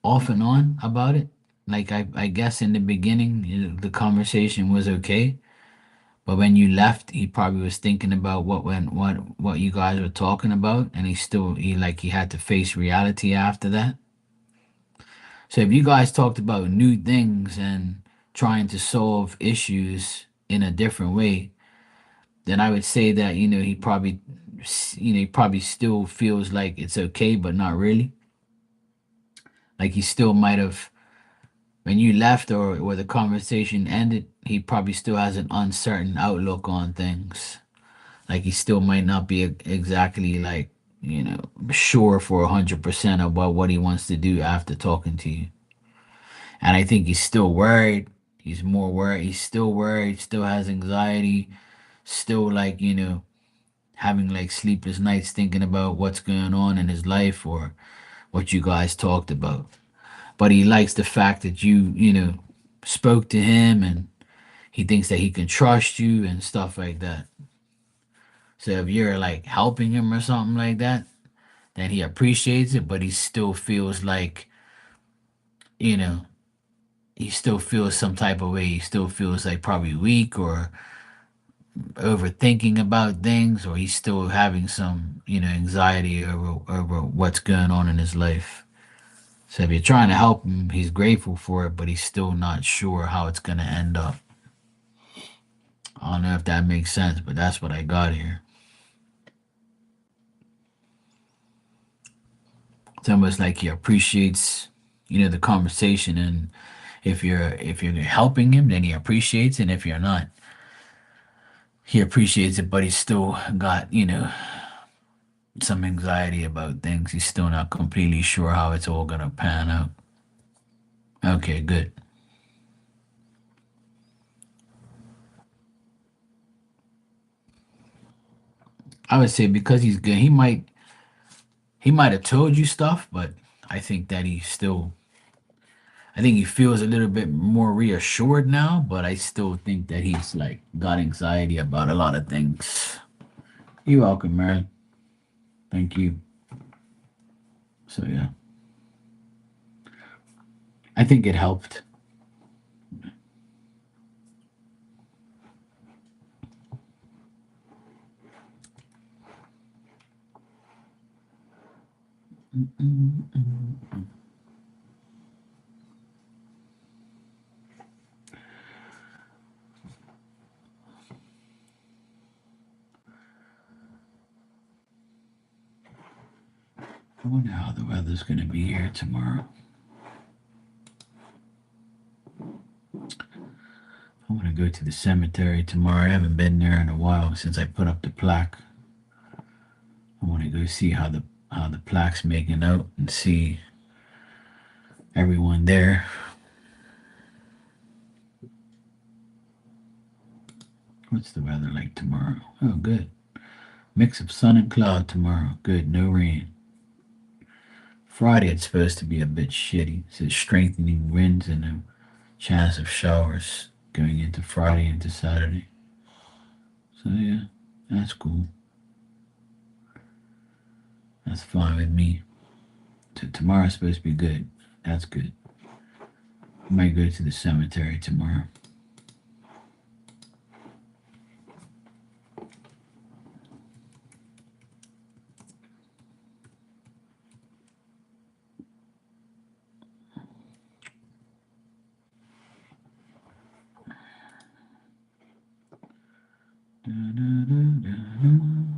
off and on about it. Like I guess in the beginning, the conversation was okay, but when you left, he probably was thinking about what you guys were talking about, and he had to face reality after that. So if you guys talked about new things and trying to solve issues in a different way, then I would say that he probably still feels like it's okay, but not really. Like he still might have when you left or the conversation ended, he probably still has an uncertain outlook on things. Like he still might not be exactly like, sure for 100% about what he wants to do after talking to you. And I think he's still worried. He's more worried. He's still worried, still has anxiety, still like, having like sleepless nights thinking about what's going on in his life or what you guys talked about. But he likes the fact that you spoke to him and he thinks that he can trust you and stuff like that. So if you're like helping him or something like that, then he appreciates it, but he still feels like, you know, he still feels some type of way. He still feels like probably weak or overthinking about things, or he's still having some, anxiety over what's going on in his life. So if you're trying to help him, he's grateful for it, but he's still not sure how it's gonna end up. I don't know if that makes sense, but that's what I got here. It's almost like he appreciates, the conversation, and if you're helping him, then he appreciates it. And if you're not, he appreciates it, but he's still got, some anxiety about things. He's still not completely sure how it's all gonna pan out. Okay, good. I would say because he's good, he might have told you stuff, but I think that I think he feels a little bit more reassured now, but I still think that he's like got anxiety about a lot of things. You're welcome, man. Thank you. So yeah, I think it helped. I wonder how the weather's gonna be here tomorrow. I want to go to the cemetery tomorrow. I haven't been there in a while since I put up the plaque. I want to go see how the plaque's making out and see everyone there. What's the weather like tomorrow? Oh, good. Mix of sun and cloud tomorrow. Good, no rain. Friday it's supposed to be a bit shitty. It says strengthening winds and a chance of showers going into Friday into Saturday. So yeah, that's cool. That's fine with me. Tomorrow's supposed to be good. That's good. I might go to the cemetery tomorrow. Da, da, da, da, da.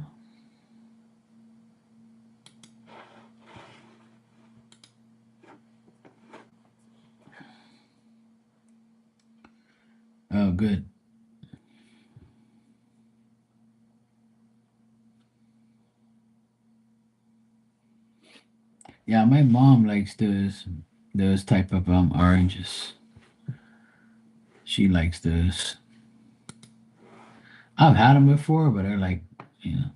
good. Yeah, my mom likes those type of oranges. She likes those. I've had them before, but they're like, you know,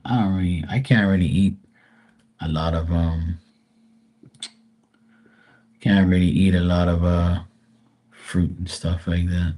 I don't really, I can't really eat a lot of can't really eat a lot of fruit and stuff like that.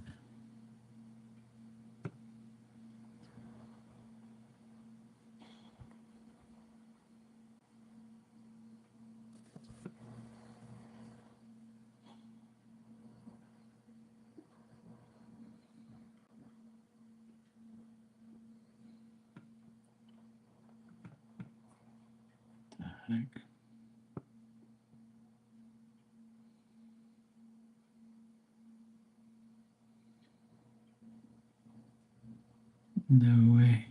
Heck, no way.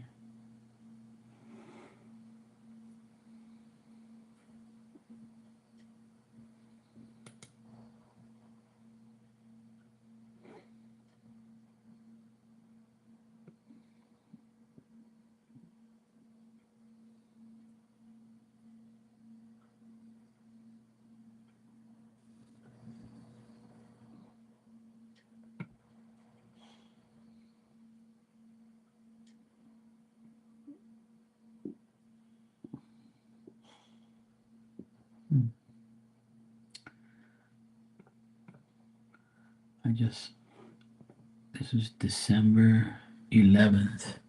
Hmm. I just this was December 11th.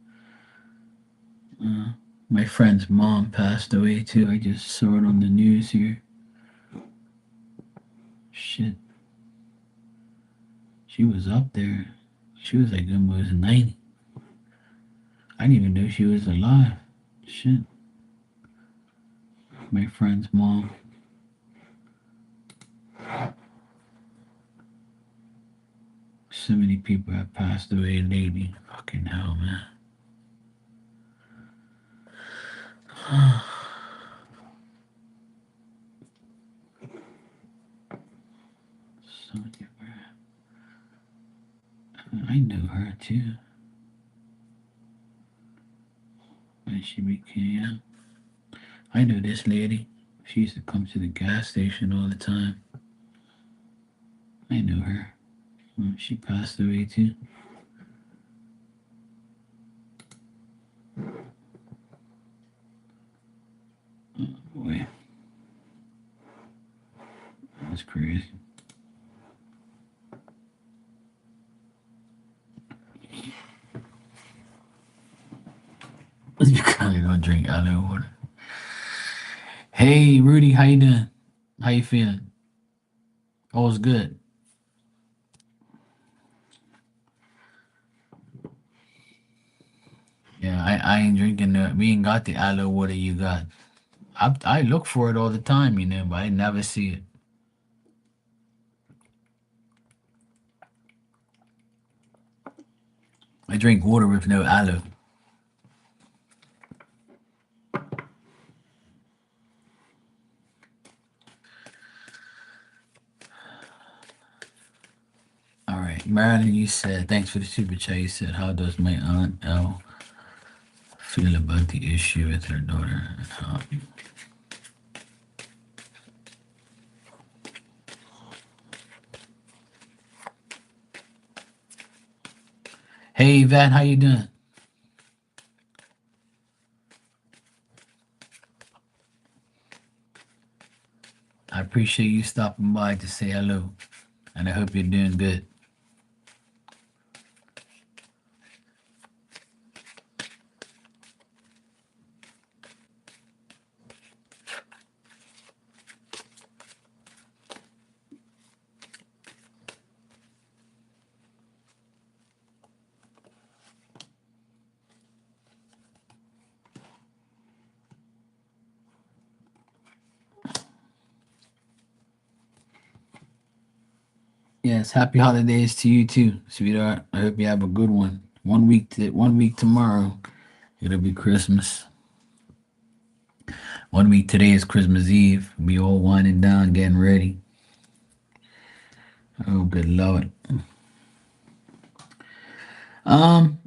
Uh, my friend's mom passed away too. I just saw it on the news here. Shit, she was up there. She was like almost 90. I didn't even know she was alive. Shit, my friend's mom. So many people have passed away lately. Fucking hell, man. Sonya, I knew her too. When she became, I know this lady. She used to come to the gas station all the time. I knew her. She passed away too. Boy, that's crazy. You kind of don't drink aloe water. Hey, Rudy, how you doing? How you feeling? All's good. Yeah, I ain't drinking the. We ain't got the aloe water you got. I look for it all the time, but I never see it. I drink water with no aloe. All right, Marilyn, you said thanks for the super chat. You said, how does my aunt Elle feel about the issue with her daughter? Hey, Vat, how you doing? I appreciate you stopping by to say hello, and I hope you're doing good. Yes, happy holidays to you too, sweetheart. I hope you have a good one. 1 week tomorrow, it'll be Christmas. 1 week today is Christmas Eve. We all winding down, getting ready. Oh, good Lord. Um,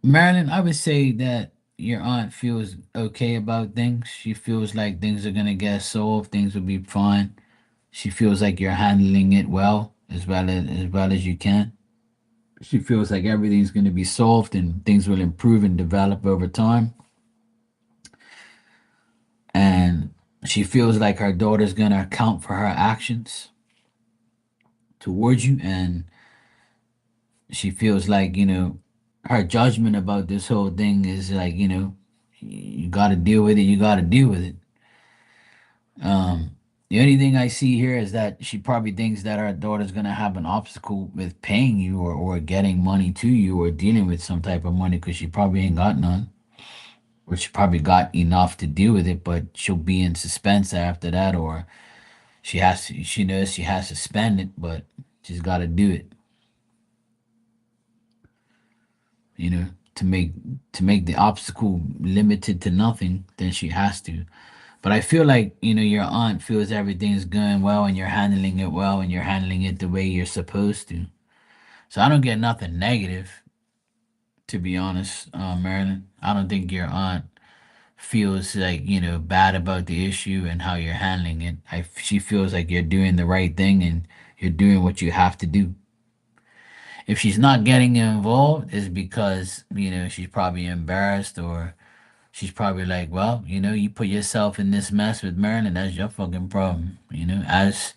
Marilyn, I would say that your aunt feels okay about things. She feels like things are gonna get solved, things will be fine. She feels like you're handling it well, as well as you can. She feels like everything's gonna be solved and things will improve and develop over time. And she feels like her daughter's gonna account for her actions towards you, and she feels like her judgment about this whole thing is like you got to deal with it. You got to deal with it. Um, the only thing I see here is that she probably thinks that her daughter's gonna have an obstacle with paying you or getting money to you or dealing with some type of money because she probably ain't got none, or she probably got enough to deal with it, but she'll be in suspense after that, or she knows she has to spend it, but she's got to do it, you know, to make to make the obstacle limited to nothing. Then she has to. But I feel like, your aunt feels everything's going well and you're handling it well and you're handling it the way you're supposed to. So I don't get nothing negative, to be honest, Marilyn. I don't think your aunt feels like, bad about the issue and how you're handling it. She feels like you're doing the right thing and you're doing what you have to do. If she's not getting involved, it's because, she's probably embarrassed, or she's probably like, well, you put yourself in this mess with Marilyn, that's your fucking problem, as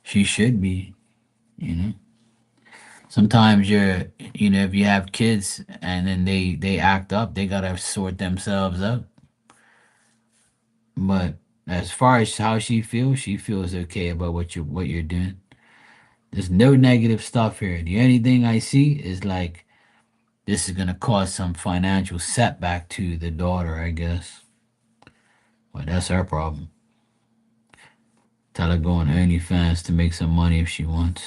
she should be, you know. Sometimes if you have kids and then they act up, they gotta sort themselves out. But as far as how she feels okay about what you're doing. There's no negative stuff here. The only thing I see is like this is gonna cause some financial setback to the daughter, I guess. But that's her problem. Tell her go on OnlyFans to make some money if she wants.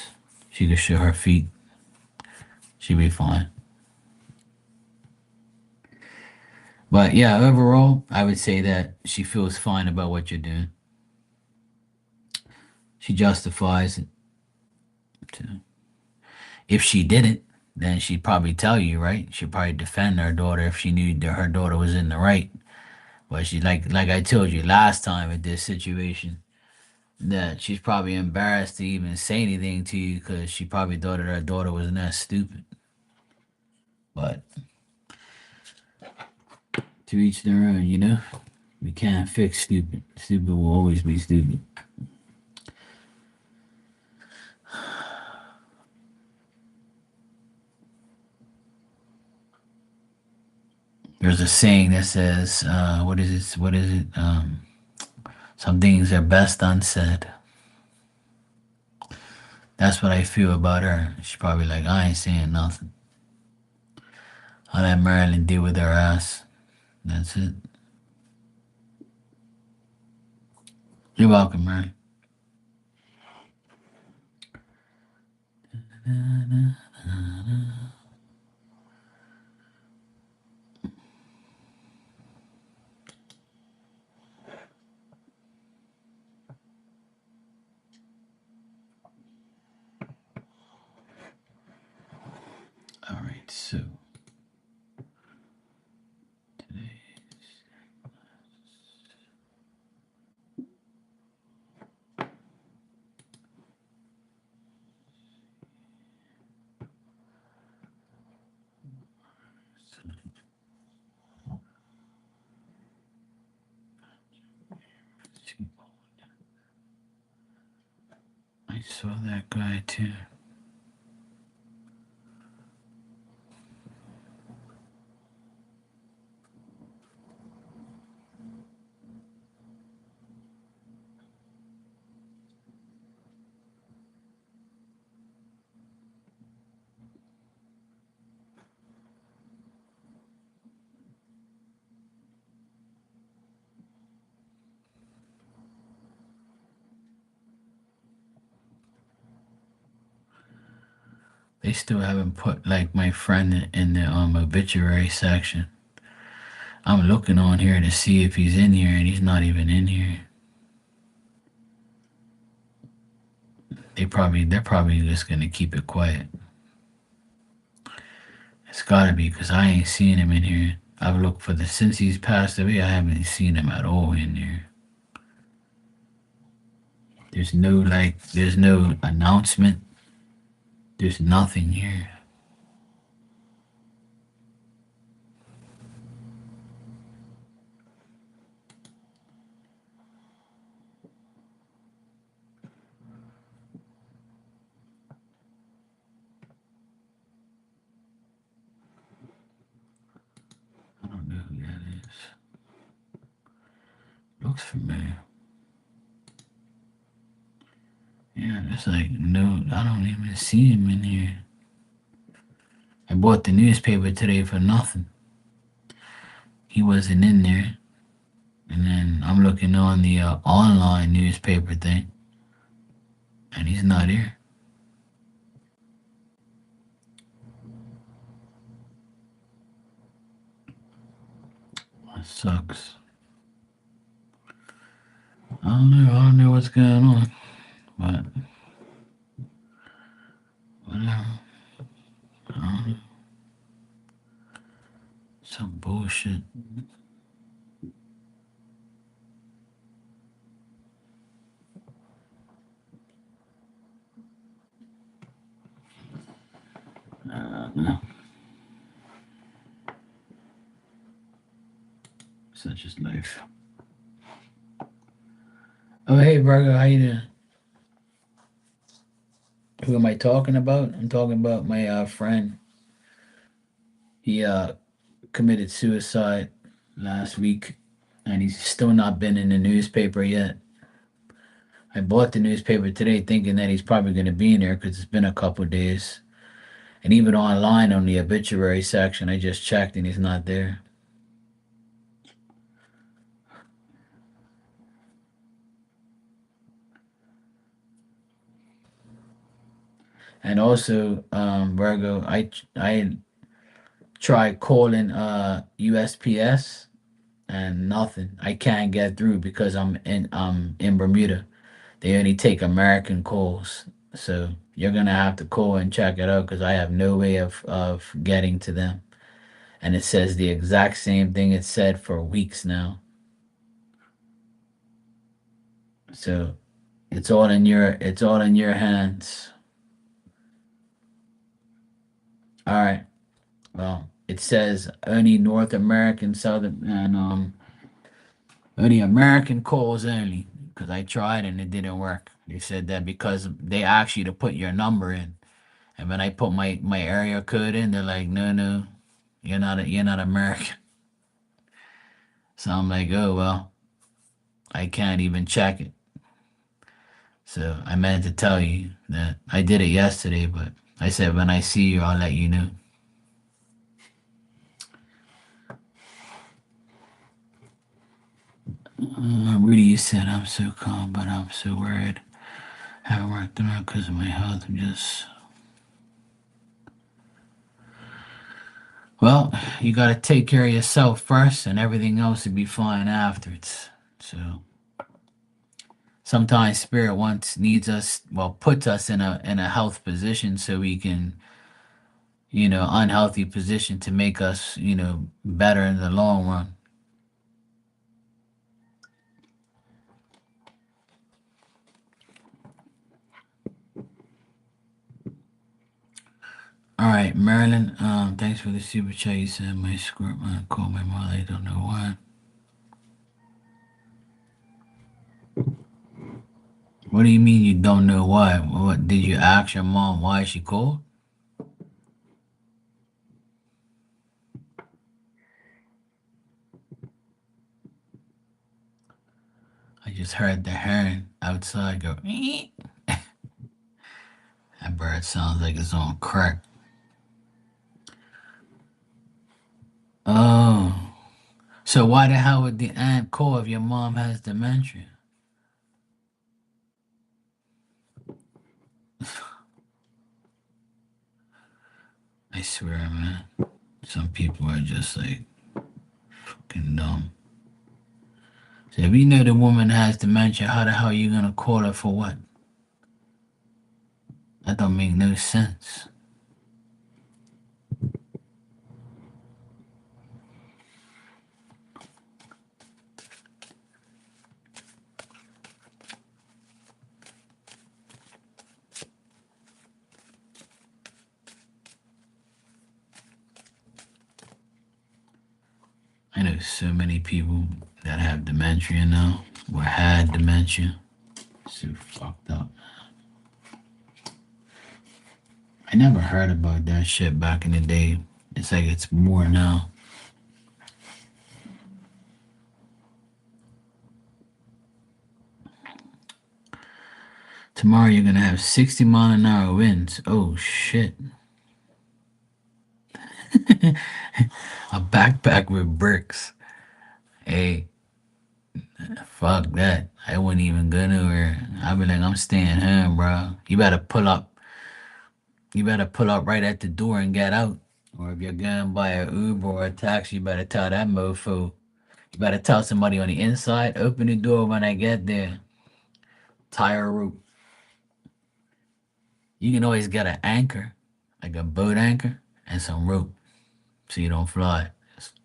She can show her feet. She'll be fine. But yeah, overall, I would say that she feels fine about what you're doing. She justifies it. Too. If she didn't, then she'd probably tell you, right? She'd probably defend her daughter if she knew that her daughter was in the right. But she like I told you last time with this situation, that she's probably embarrassed to even say anything to you because she probably thought that her daughter was not stupid. But to each their own. We can't fix stupid. Stupid will always be stupid. There's a saying that says, what is it? What is it? Some things are best unsaid. That's what I feel about her. She's probably like, I ain't saying nothing. I'll let Marilyn deal with her ass. That's it. You're welcome, Marilyn. All right, so today. I saw that guy too. They still haven't put like my friend in the obituary section. I'm looking on here to see if he's in here, and he's not even in here. They're probably just gonna keep it quiet. gotta be because I ain't seen him in here. I've looked for the since he's passed away. I haven't seen him at all in there. There's no announcement. There's nothing here. I don't know who that is. Looks familiar. Yeah, it's like no, I don't even see him in here. I bought the newspaper today for nothing. He wasn't in there. And then I'm looking on the online newspaper thing, and he's not here. That sucks. I don't know. I don't know what's going on, but whatever. I don't know. Some bullshit. No. Such is life. Oh, hey, Virgo, how you doing? Who am I talking about? I'm talking about my friend. He committed suicide last week, and he's still not been in the newspaper yet. I bought the newspaper today thinking that he's probably going to be in there because it's been a couple of days. And even online on the obituary section, I just checked and he's not there. And also, Virgo, I tried calling USPS and nothing. I can't get through because I'm in Bermuda. They only take American calls. So you're gonna have to call and check it out because I have no way of getting to them. And it says the exact same thing it said for weeks now. So it's all in your hands. All right. Well, it says only North American Southern and only American calls only because I tried and it didn't work. They said that because they ask you to put your number in, and when I put my area code in, they're like, no, no, you're not American. So I'm like, oh well, I can't even check it. So I meant to tell you that I did it yesterday, but I said when I see you, I'll let you know. Rudy, you said I'm so calm, but I'm so worried. Haven't worked around because of my health. I'm just well, you got to take care of yourself first, and everything else will be fine afterwards. So sometimes spirit wants needs us, well, puts us in a health position so we can, unhealthy position to make us, better in the long run. All right, Marilyn. Thanks for the super chat. You said my squirt man called my mother. I don't know why. What do you mean you don't know why? What did you ask your mom why she called? I just heard the heron outside go. "Eek." That bird sounds like it's on crack. Oh, so why the hell would the aunt call if your mom has dementia? I swear, man. Some people are just like fucking dumb. So if you know the woman has dementia, how the hell are you gonna call her for what? That don't make no sense. I know so many people that have dementia now, or had dementia. So fucked up. I never heard about that shit back in the day. It's like it's more now. Tomorrow you're gonna have 60-mile-an-hour winds. Oh shit. A backpack with bricks. Hey, fuck that. I wouldn't even go nowhere. I'd be like, I'm staying home, bro. You better pull up. You better pull up right at the door and get out. Or if you're going by a Uber or a taxi, you better tell that mofo. You better tell somebody on the inside, open the door when I get there. Tie a rope. You can always get an anchor, like a boat anchor, and some rope so you don't fly. Just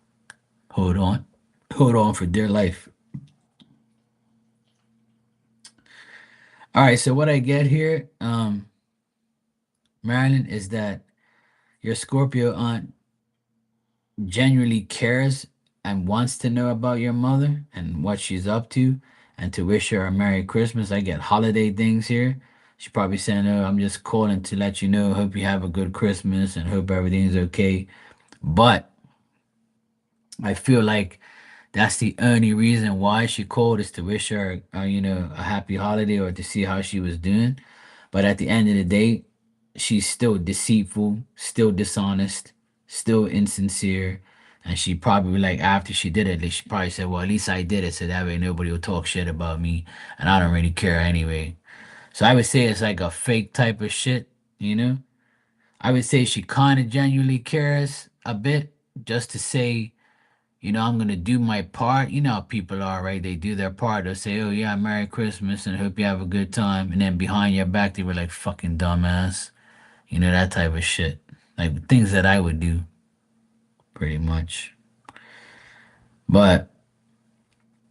hold on. Hold on for dear life. All right, so what I get here, Marilyn, is that your Scorpio aunt genuinely cares and wants to know about your mother and what she's up to and to wish her a Merry Christmas. I get holiday things here. She probably saying, "Oh, I'm just calling to let you know. Hope you have a good Christmas and hope everything's okay." But I feel like that's the only reason why she called is to wish her, a happy holiday or to see how she was doing. But at the end of the day, she's still deceitful, still dishonest, still insincere. And she probably, like, after she did it, she probably said, well, at least I did it so that way nobody will talk shit about me. And I don't really care anyway. So I would say it's like a fake type of shit, you know? I would say she kind of genuinely cares a bit just to say, I'm gonna do my part. You know how people are, right? They do their part. They'll say, "Oh yeah, Merry Christmas and hope you have a good time," and then behind your back they were like, "Fucking dumbass," that type of shit. Like things that I would do, pretty much. But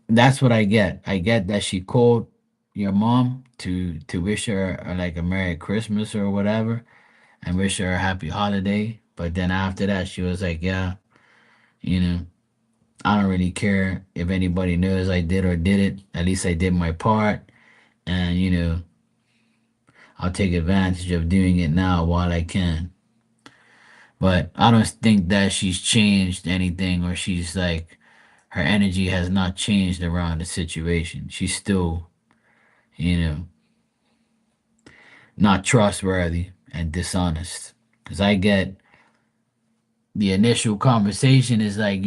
that's what I get. I get that she called your mom to wish her like a Merry Christmas or whatever, and wish her a happy holiday. But then after that, she was like, "Yeah, you know." I don't really care if anybody knows I did or didn't. At least I did my part. And, I'll take advantage of doing it now while I can. But I don't think that she's changed anything or she's like, her energy has not changed around the situation. She's still, you know, not trustworthy and dishonest. Because I get the initial conversation is like,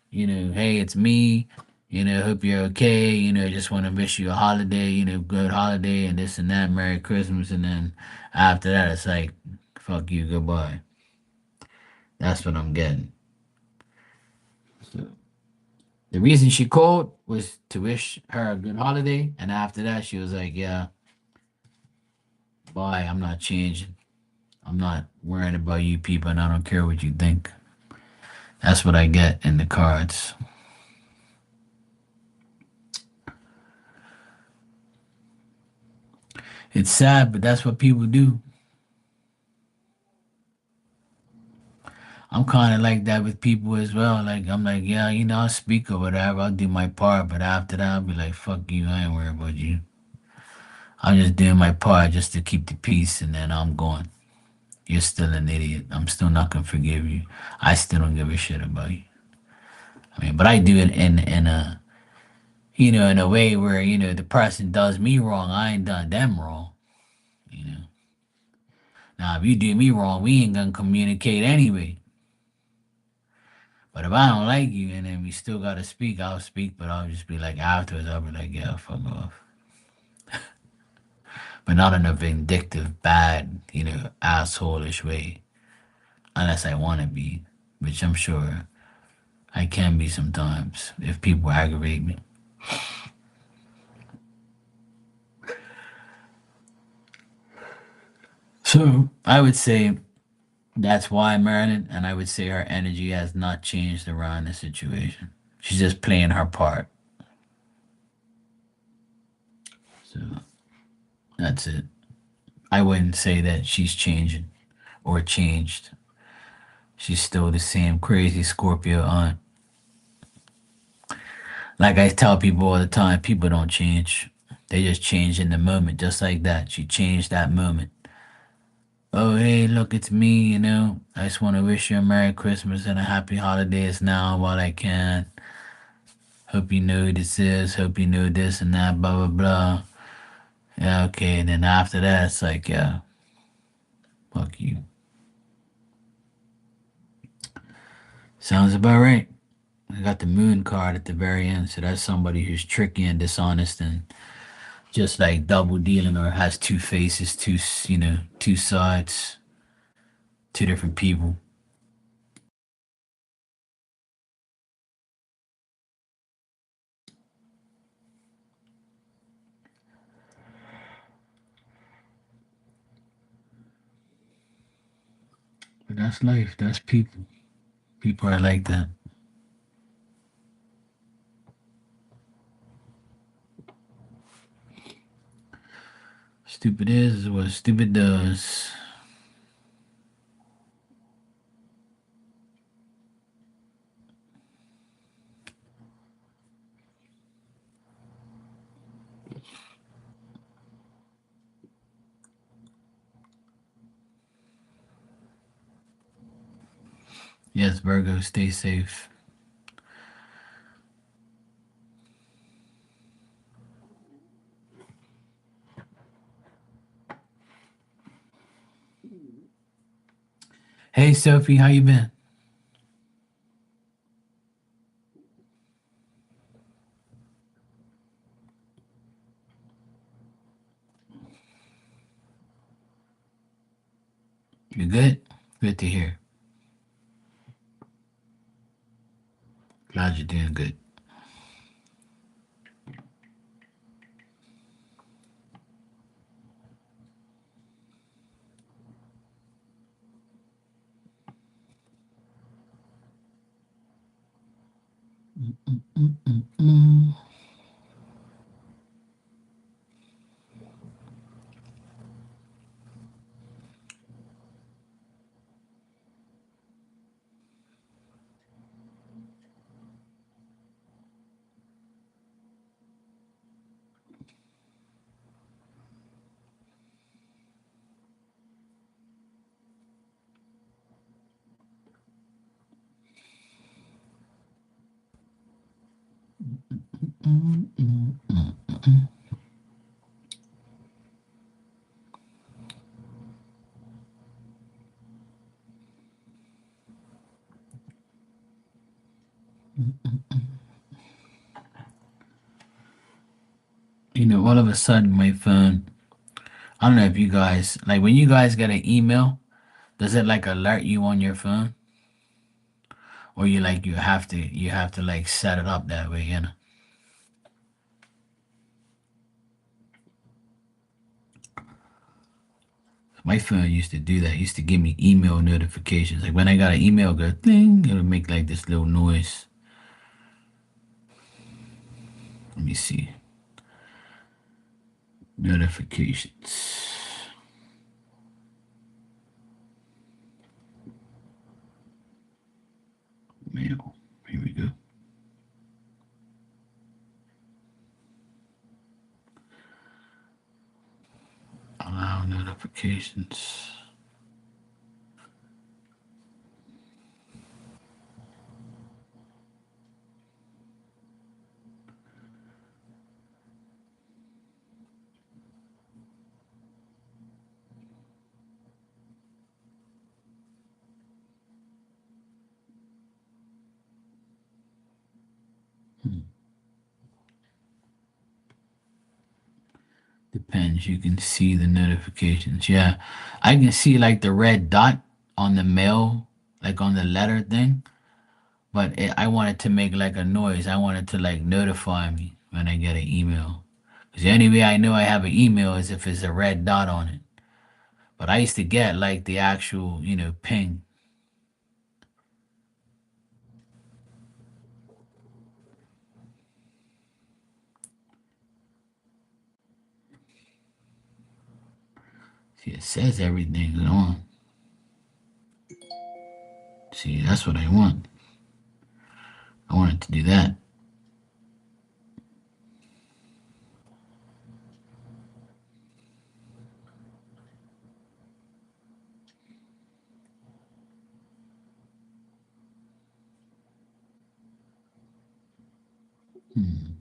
hey, it's me. Hope you're okay. Just want to wish you a holiday, good holiday and this and that, Merry Christmas. And then after that, it's like, fuck you, goodbye. That's what I'm getting. So the reason she called was to wish her a good holiday. And after that, she was like, yeah, bye. I'm not changing. I'm not worrying about you people and I don't care what you think. That's what I get in the cards. It's sad, but that's what people do. I'm kind of like that with people as well. Like I'm like, yeah, I'll speak or whatever. I'll do my part, but after that, I'll be like, fuck you. I ain't worried about you. I'm just doing my part just to keep the peace, and then I'm going. You're still an idiot. I'm still not gonna forgive you. I still don't give a shit about you. I mean, but I do it in a in a way where the person does me wrong. I ain't done them wrong. You know. Now, if you do me wrong, we ain't gonna communicate anyway. But if I don't like you and then we still gotta speak, I'll speak, but I'll just be like afterwards, I'll be like, yeah, fuck off. But not in a vindictive, bad, assholeish way. Unless I wanna be, which I'm sure I can be sometimes if people aggravate me. So I would say that's why Marilyn, and I would say her energy has not changed around the situation. She's just playing her part. So that's it. I wouldn't say that she's changing or changed. She's still the same crazy Scorpio aunt. Like I tell people all the time, people don't change. They just change in the moment, just like that. She changed that moment. Oh, hey, look, it's me, you know. I just want to wish you a Merry Christmas and a Happy Holidays now while I can. Hope you know who this is. Hope you know this and that, blah, blah, blah. Yeah, okay. And then after that, it's like, yeah, fuck you. Sounds about right. I got the moon card at the very end, so that's somebody who's tricky and dishonest and just like double dealing or has two faces, two sides, two different people. But that's life. That's people. People are like that. Stupid is what stupid does. Yes, Virgo, stay safe. Hey, Sophie, how you been? You good? Good to hear. Glad you're doing good. Mm-mm-mm-mm. All of a sudden, my phone. I don't know if you guys like when you guys get an email. Does it like alert you on your phone, or you have to like set it up that way? My phone used to do that. It used to give me email notifications. Like when I got an email, go ding, it would make like this little noise. Let me see. Notifications. Mail. Here we go. Allow notifications. Hmm. Depends. You can see the notifications. Yeah. I can see like the red dot on the mail, like on the letter thing. But I want it to make like a noise. I want it to like notify me when I get an email. Because the only way I know I have an email is if it's a red dot on it. But I used to get like the actual, ping. See, it says everything's on. See, that's what I want. I want it to do that. Hmm.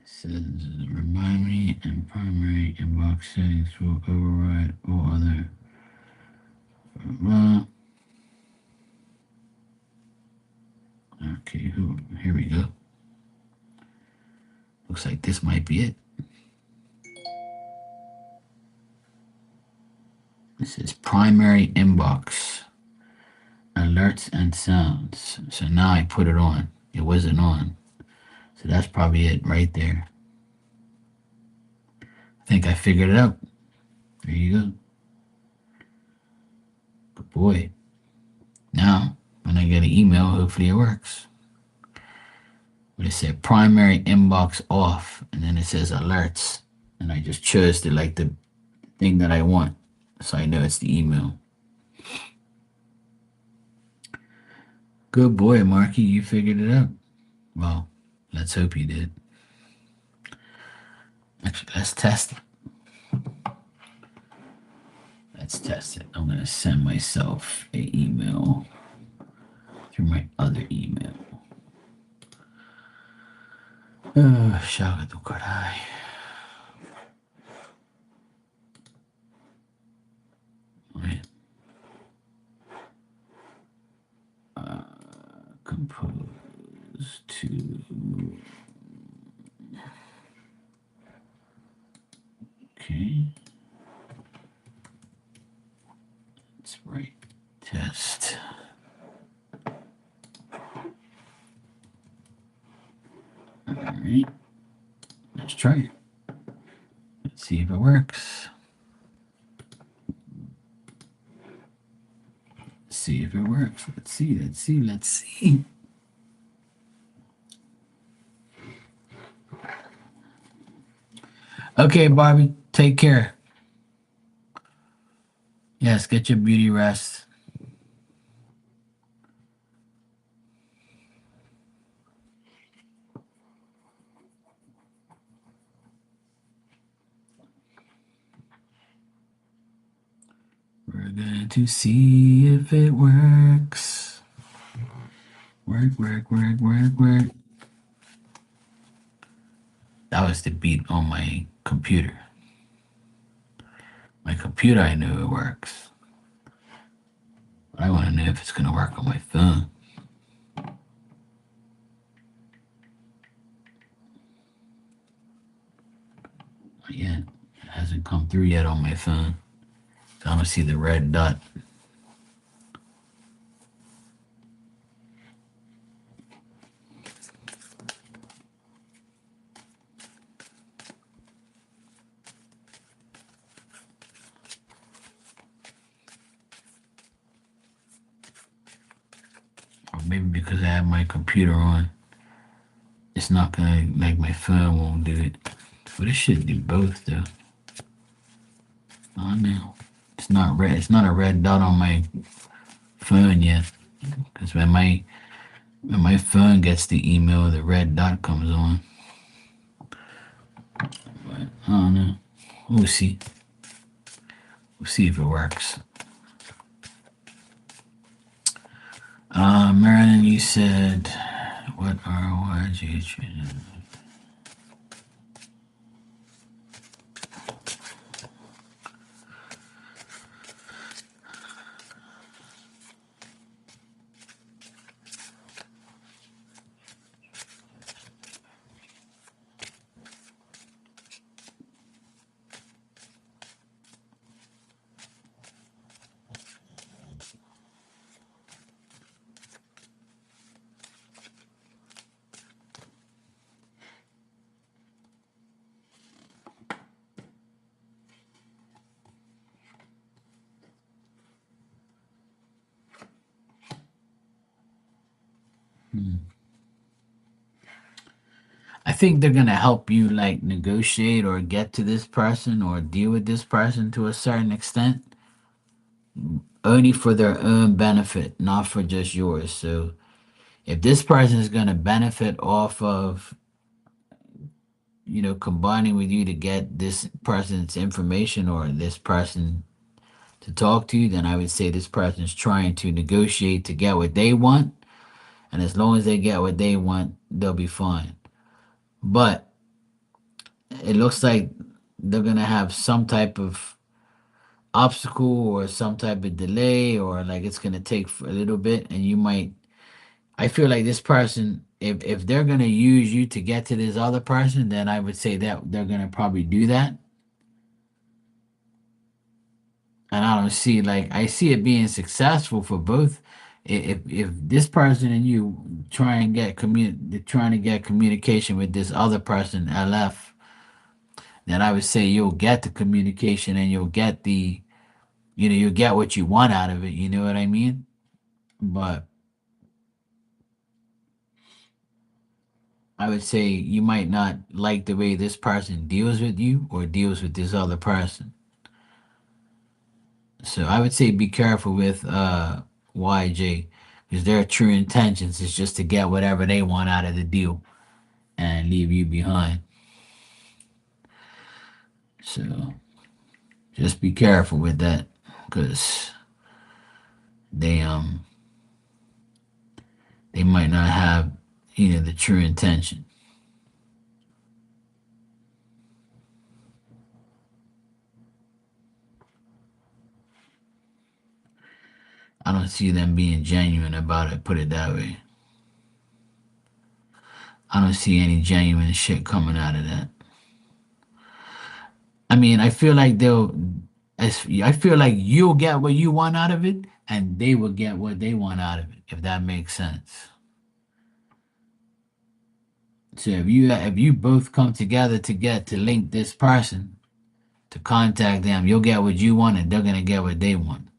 It says remind me and primary inbox settings will override all other. Uh, okay, here we go. Looks like this might be it. It says primary inbox, alerts and sounds. So now I put it on. It wasn't on. So that's probably it right there. I think I figured it out. There you go. Good boy. Now, when I get an email, hopefully it works. But it said primary inbox off, and then it says alerts. And I just chose the thing that I want. So I know it's the email. Good boy, Marky. You figured it out. Well, let's hope you did. Actually, let's test it. Let's test it. I'm going to send myself an email through my other email. Shagato Karai. Right. Compose to. Okay. Let's write test. All right. Let's try it. Let's see if it works. Let's see if it works. Let's see. Let's see. Let's see. Okay, Barbie. Take care. Yes, get your beauty rest. We're going to see if it works. Work, work, work, work, work. That was the beat on my computer. My computer, I know it works. But I want to know if it's going to work on my phone. Not yet. It hasn't come through yet on my phone. So I'm going to see the red dot. Or maybe because I have my computer on, it's not going to, like my phone won't do it. But it should do both though. Oh no. It's not red. It's not a red dot on my phone yet. Because when my phone gets the email, the red dot comes on. But I don't know. We'll see. We'll see if it works. Marilyn, you said, what are YG? I think they're gonna help you like negotiate or get to this person or deal with this person to a certain extent, only for their own benefit, not for just yours. So if this person is gonna benefit off of combining with you to get this person's information or this person to talk to you, then I would say this person's trying to negotiate to get what they want. And as long as they get what they want, they'll be fine. But it looks like they're going to have some type of obstacle or some type of delay, or like it's going to take a little bit. And you might, I feel like this person, if they're going to use you to get to this other person, then I would say that they're going to probably do that. And I don't see, like, I see it being successful for both. If this person and you trying to get communication with this other person, LF, then I would say you'll get the communication and you'll get you'll get what you want out of it. You know what I mean? But I would say you might not like the way this person deals with you or deals with this other person. So I would say be careful with YJ, because their true intentions is just to get whatever they want out of the deal and leave you behind. So just be careful with that, because they um they might not have the true intention. I don't see them being genuine about it, put it that way. I don't see any genuine shit coming out of that. I mean, I feel like I feel like you'll get what you want out of it, and they will get what they want out of it, if that makes sense. So if you both come together to link this person to contact them, you'll get what you want, and they're gonna get what they want.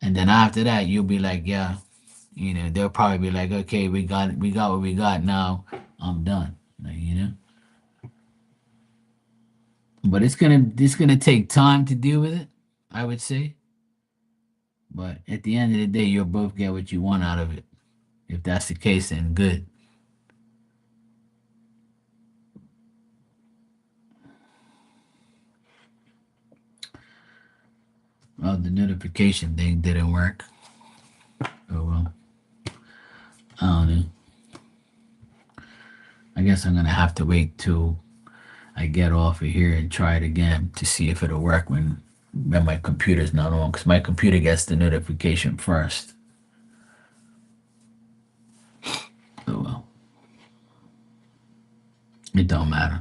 And then after that, you'll be like, yeah, they'll probably be like, okay, we got what we got now. I'm done. Like. But it's gonna take time to deal with it, I would say. But at the end of the day, you'll both get what you want out of it. If that's the case, then good. Well, the notification thing didn't work. Oh well, I don't know. I guess I'm gonna have to wait till I get off of here and try it again to see if it'll work when my computer's not on, because my computer gets the notification first. Oh well, it don't matter.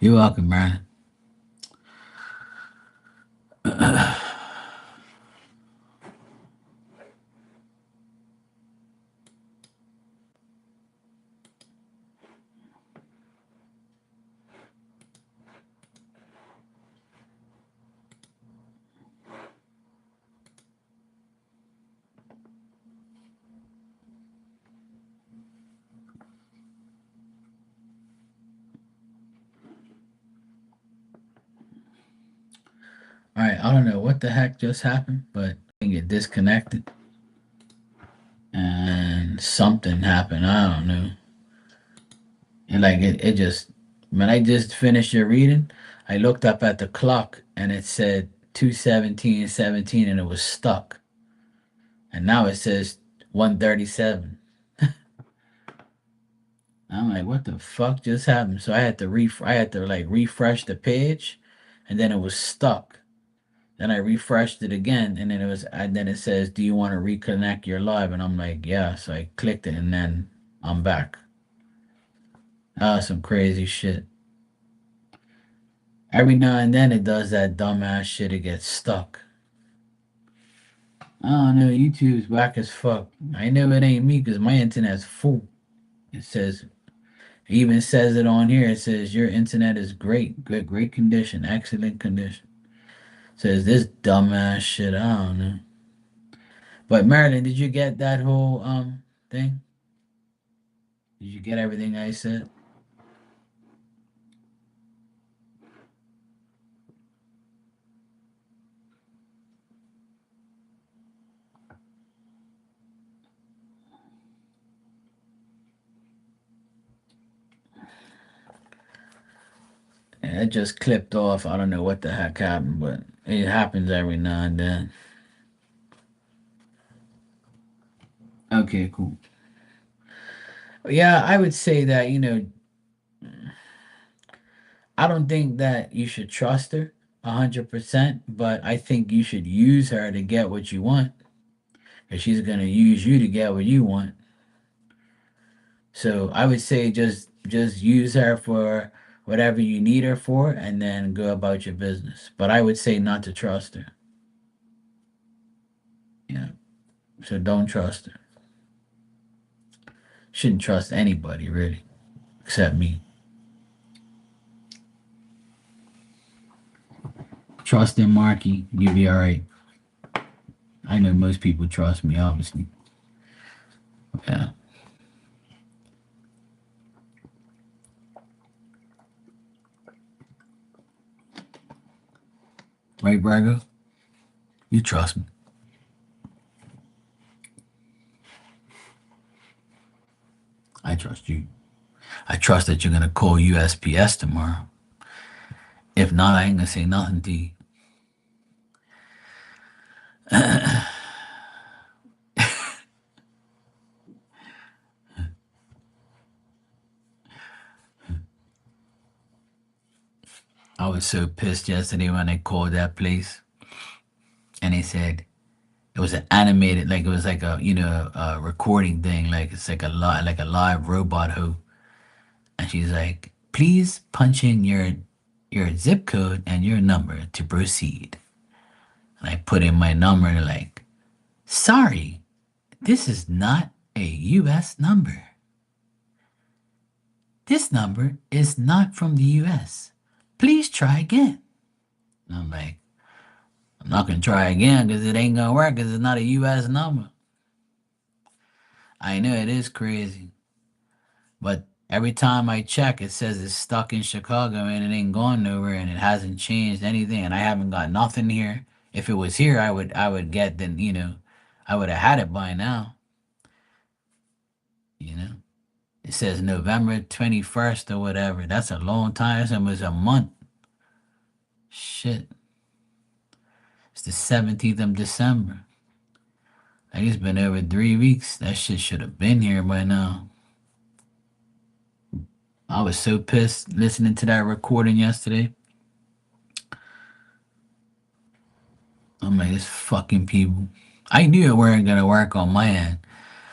You're welcome, man. All right, I don't know what the heck just happened, but I think it disconnected and something happened. I don't know. And like it just when I just finished your reading, I looked up at the clock and it said 2:17:17 and it was stuck. And now it says 1:37. I'm like, what the fuck just happened? So I had to like refresh the page, and then it was stuck. Then I refreshed it again, and then it says, "Do you want to reconnect your live?" And I'm like, "Yeah." So I clicked it, and then I'm back. Some crazy shit. Every now and then it does that dumbass shit. It gets stuck. I don't know. YouTube's whack as fuck. I know it ain't me because my internet's full. It says, it even says it on here. It says your internet is great, great condition, excellent condition. Says this dumbass shit. I don't know. But Marilyn, did you get that whole thing? Did you get everything I said? it just clipped off. I don't know what the heck happened, but it happens every now and then. Okay, cool. Yeah, I would say that, I don't think that you should trust her 100%, but I think you should use her to get what you want, because she's going to use you to get what you want. So I would say just use her for whatever you need her for and then go about your business. But I would say not to trust her. Yeah. So don't trust her. Shouldn't trust anybody really, except me. Trust in Marky, you'll be all right. I know most people trust me, obviously. Yeah. Right, Brago? You trust me. I trust you. I trust that you're gonna call USPS tomorrow. If not, I ain't gonna say nothing to you. I was so pissed yesterday when they called that place and they said it was an animated, like it was like a recording thing, like it's like a live robot who, and she's like, please punch in your zip code and your number to proceed. And I put in my number and they're like, sorry, this is not a U.S. number. This number is not from the U.S. Please try again. And I'm like, I'm not gonna try again because it ain't gonna work because it's not a U.S. number. I know it is crazy, but every time I check, it says it's stuck in Chicago and it ain't going nowhere and it hasn't changed anything and I haven't got nothing here. If it was here, I would get then I would have had it by now. You know, it says November 21st or whatever. That's a long time. It's almost a month. Shit, it's the 17th of December. Like it's been over 3 weeks. That shit should have been here by now. I was so pissed listening to that recording yesterday. I'm like, this fucking people. I knew it weren't gonna work on my end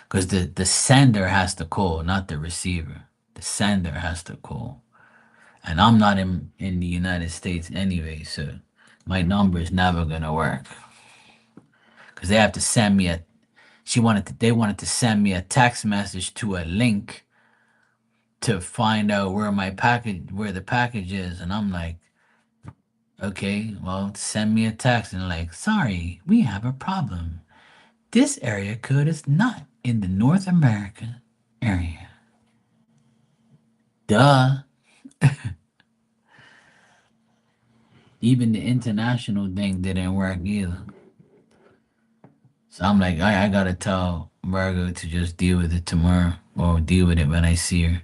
because the sender has to call, not the receiver. The sender has to call, and I'm not in the United States anyway, so my number is never gonna work because they have to send me a. They wanted to send me a text message to a link to find out where the package is, and I'm like, okay, well, send me a text, and like, sorry, we have a problem. This area code is not in the North American area. Duh. Even the international thing didn't work either. So I'm like, I gotta tell Margo to just deal with it tomorrow or deal with it when I see her.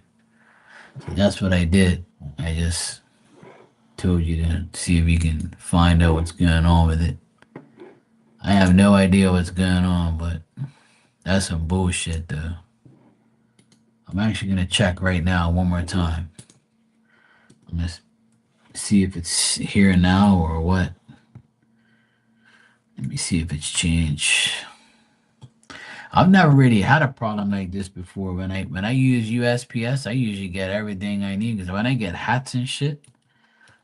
So that's what I did. I just told you to see if you can find out what's going on with it. I have no idea what's going on, but that's some bullshit though. I'm actually gonna check right now one more time. I'm gonna see if it's here now or what. Let me see if it's changed. I've never really had a problem like this before. When I use USPS, I usually get everything I need. Because when I get hats and shit,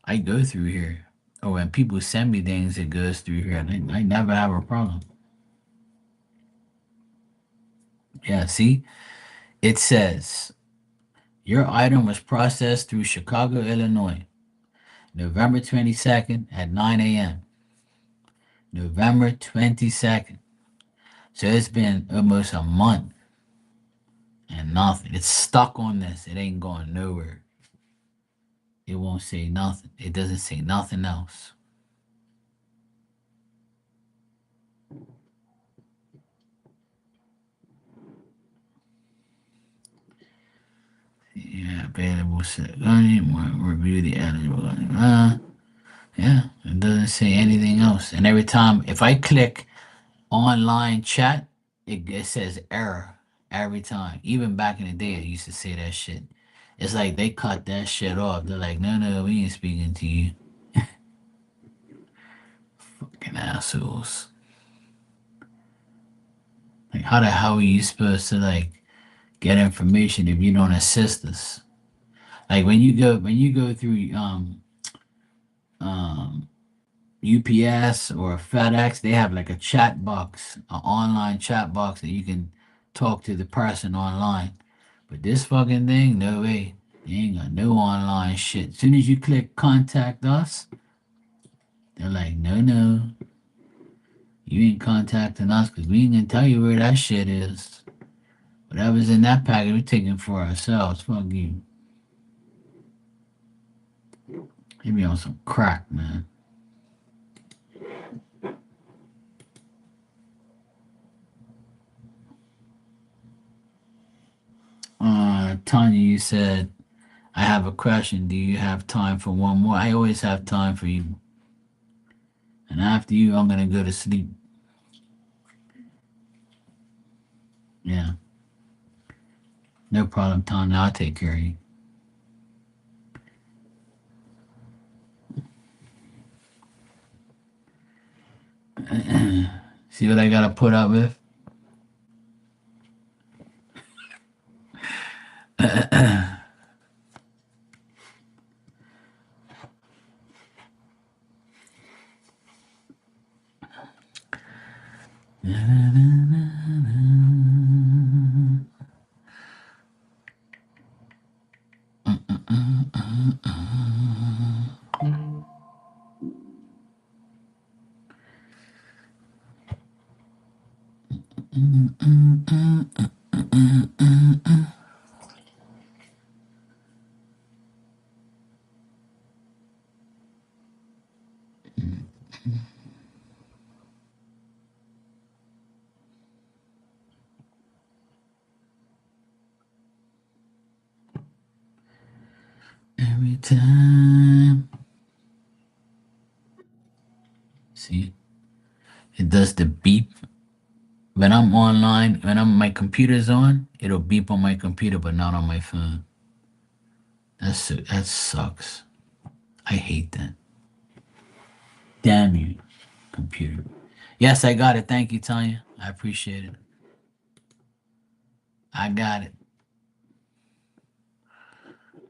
I go through here. Or when people send me things, it goes through here, and I never have a problem. Yeah, see, it says your item was processed through Chicago, Illinois, November 22nd at 9 a.m. November 22nd. So it's been almost a month and nothing. It's stuck on this. It ain't going nowhere. It won't say nothing. It doesn't say nothing else. Yeah, available. Review the eligible. Yeah, it doesn't say anything else. And every time, if I click online chat, it says error every time. Even back in the day, it used to say that shit. It's like they cut that shit off. They're like, no, no, we ain't speaking to you. Fucking assholes. Like, how the hell are you supposed to like get information if you don't assist us? Like when you go through um UPS or FedEx, they have like a chat box, an online chat box that you can talk to the person online. But this fucking thing, no way. They ain't got no online shit. As soon as you click contact us, they're like, no, no, you ain't contacting us because we ain't gonna tell you where that shit is. Whatever's in that packet, we're taking for ourselves. Fuck you. They be on some crack, man. Tanya, you said, I have a question. Do you have time for one more? I always have time for you. And after you, I'm gonna go to sleep. Yeah, no problem, Tanya. I'll take care of you. See what I gotta put up with? Every time. See, it does the beep when I'm online. When my computer's on, it'll beep on my computer, but not on my phone. That sucks. I hate that. Damn you, computer. Yes, I got it. Thank you, Tanya. I appreciate it. I got it.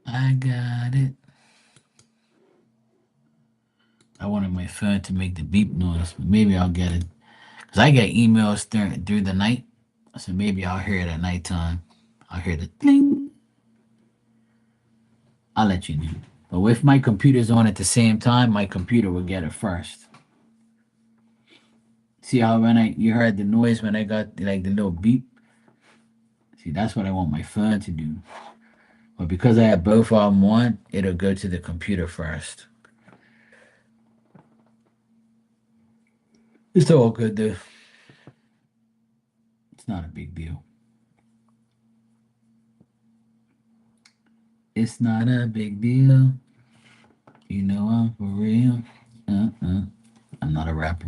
I got it. I wanted my phone to make the beep noise, but maybe I'll get it. Because I get emails through the night, so maybe I'll hear it at nighttime. I'll hear the ding. I'll let you know. But if my computer's on at the same time, my computer will get it first. See how when you heard the noise when I got like the little beep? See, that's what I want my phone to do. But because I have both of them on, it'll go to the computer first. It's all good though. It's not a big deal. It's not a big deal. You know I'm for real. Uh-uh. I'm not a rapper.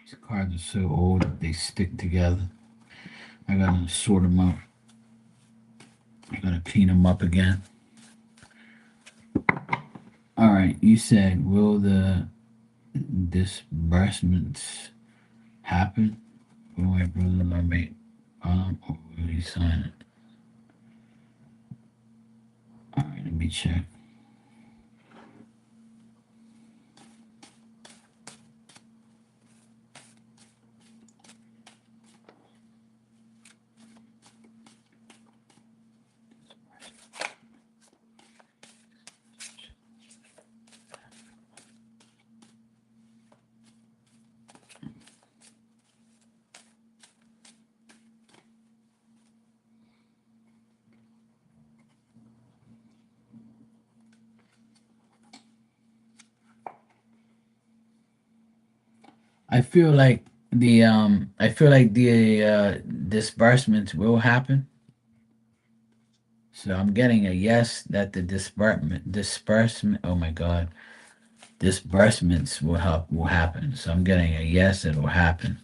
These cards are so old that they stick together. I gotta sort them out. I gotta clean them up again. All right, you said, will the disbursements happen? Will my brother-in-law make or will he sign it? All right, let me check. I feel like the disbursements will happen. So I'm getting a yes that the disbursement oh my god, disbursements will happen. So I'm getting a yes, it will happen.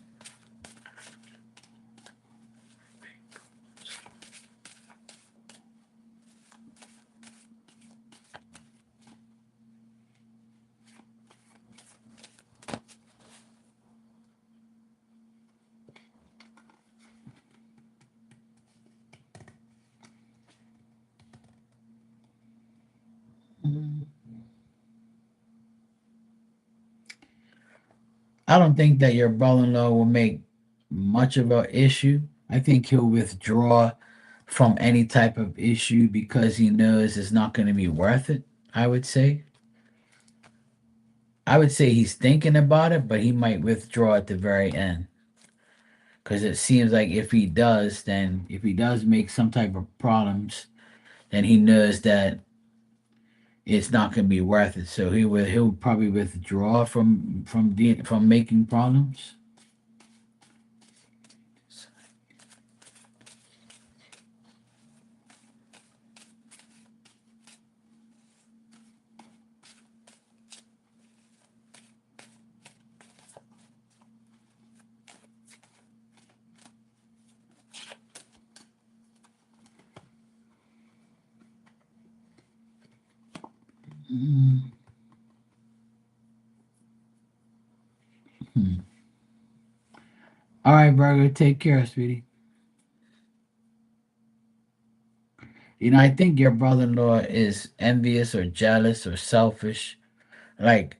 I don't think that your brother-in-law will make much of an issue. I think he'll withdraw from any type of issue because he knows it's not going to be worth it. I would say. I would say he's thinking about it, but he might withdraw at the very end because it seems like if he does make some type of problems, then he knows that it's not going to be worth it. So he'll probably withdraw from making problems. Mm, hmm. All right, Burger. Take care, sweetie. I think your brother-in-law is envious or jealous or selfish. Like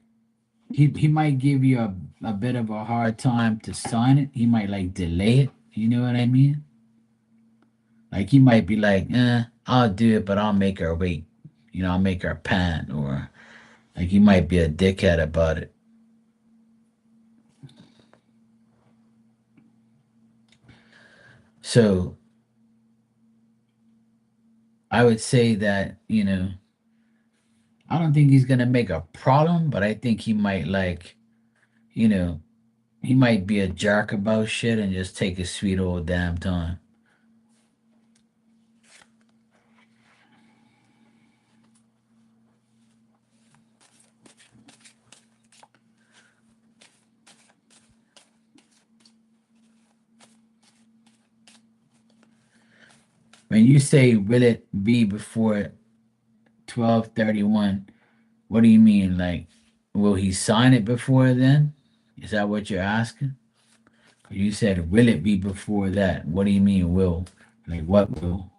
he might give you a bit of a hard time to sign it. He might like delay it. You know what I mean? Like he might be like, I'll do it, but I'll make her wait. I'll make her pan, or like he might be a dickhead about it. So I would say that, I don't think he's gonna make a problem, but I think he might you know, he might be a jerk about shit and just take his sweet old damn time. When you say will it be before 12/31, what do you mean? Like, will he sign it before then? Is that what you're asking? 'Cause you said will it be before that? What do you mean will? Like what will?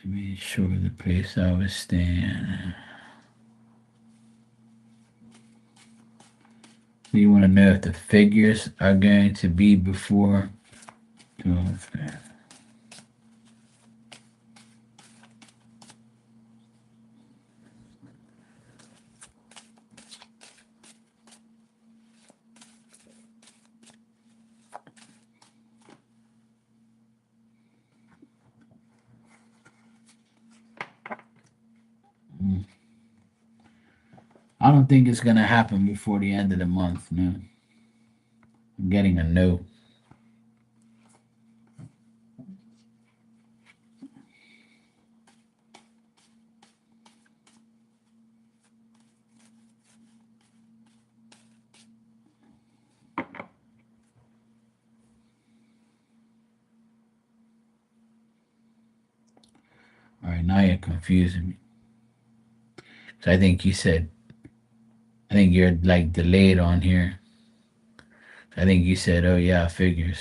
To be sure the place I was staying. So you want to know if the figures are going to be before 12. Mm. I don't think it's gonna happen before the end of the month. No, I'm getting a no. All right, now you're confusing me. So I think you're like delayed on here. I think you said, oh yeah, figures.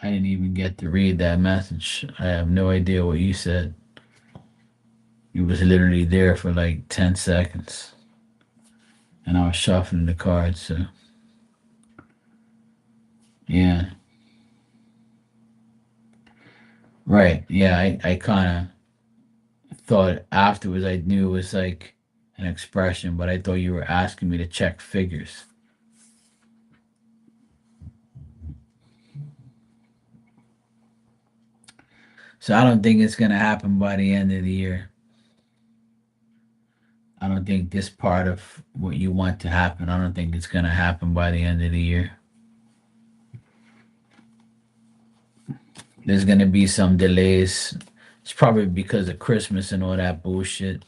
I didn't even get to read that message. I have no idea what you said. You was literally there for like 10 seconds. And I was shuffling the cards, so yeah. Right. Yeah, I kinda thought afterwards I knew it was like an expression, but I thought you were asking me to check figures. So I don't think it's gonna happen by the end of the year. I don't think this part of what you want to happen, I don't think it's gonna happen by the end of the year. There's gonna be some delays. It's probably because of Christmas and all that bullshit.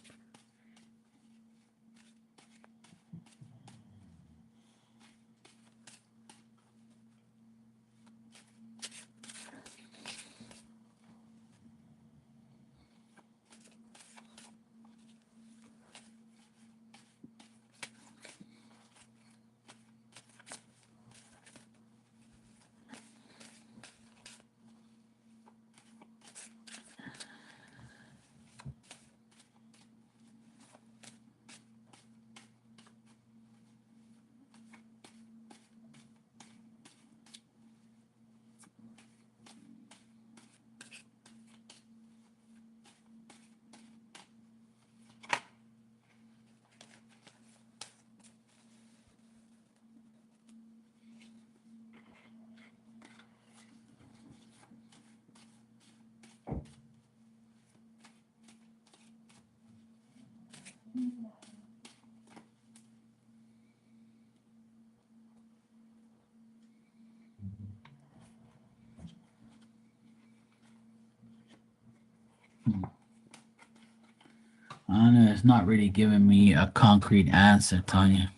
I don't know. It's not really giving me a concrete answer, Tanya.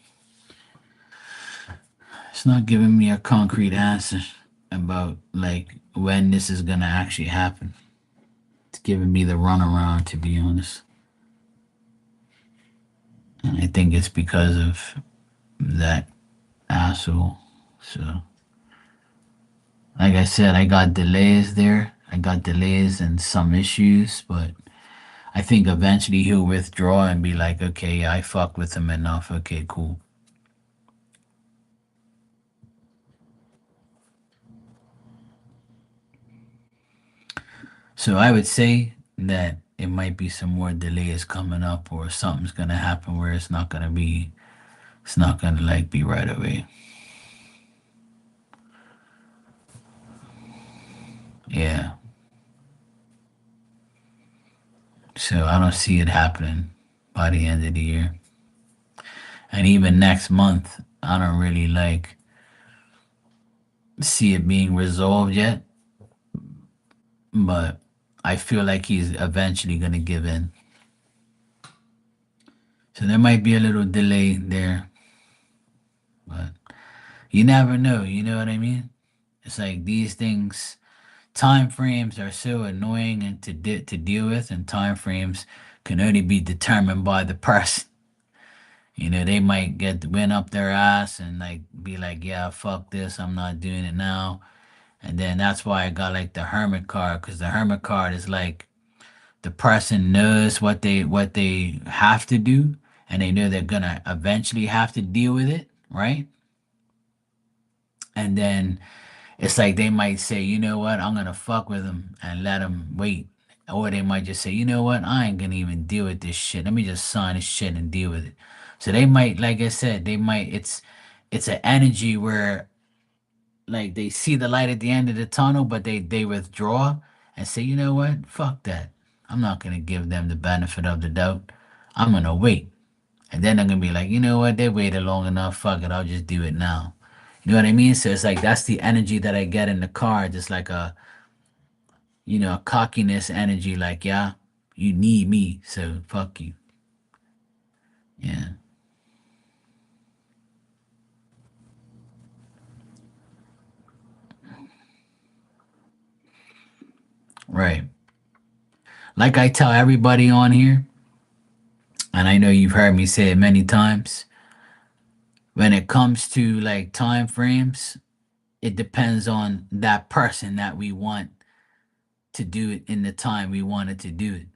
It's not giving me a concrete answer about like when this is gonna actually happen. It's giving me the runaround, to be honest. And I think it's because of that asshole. So, like I said, I got delays there. I got delays and some issues, but I think eventually he'll withdraw and be like, okay, yeah, I fuck with him enough. Okay, cool. So I would say that it might be some more delays coming up or something's gonna happen where it's not gonna like be right away. Yeah. So I don't see it happening by the end of the year. And even next month, I don't really like see it being resolved yet, but I feel like he's eventually gonna give in. So there might be a little delay there, but you never know, you know what I mean? It's like these things time frames are so annoying and to deal with, and time frames can only be determined by the person. You know, they might get the wind up their ass and like be like, yeah, fuck this, I'm not doing it now. And then that's why I got like the hermit card, because the hermit card is like the person knows what they have to do, and they know they're gonna eventually have to deal with it, right? And then it's like they might say, you know what, I'm gonna fuck with him and let him wait. Or they might just say, you know what, I ain't gonna even deal with this shit. Let me just sign this shit and deal with it. So they might, like I said, they might it's an energy where like they see the light at the end of the tunnel, but they withdraw and say, you know what, fuck that. I'm not gonna give them the benefit of the doubt. I'm gonna wait. And then they're gonna be like, you know what, they waited long enough, fuck it, I'll just do it now. You know what I mean? So it's like that's the energy that I get in the car, just like a a cockiness energy, like, yeah, you need me, so fuck you. Yeah, right. Like I tell everybody on here, and I know you've heard me say it many times, when it comes to like time frames, it depends on that person that we want to do it in the time we wanted to do it.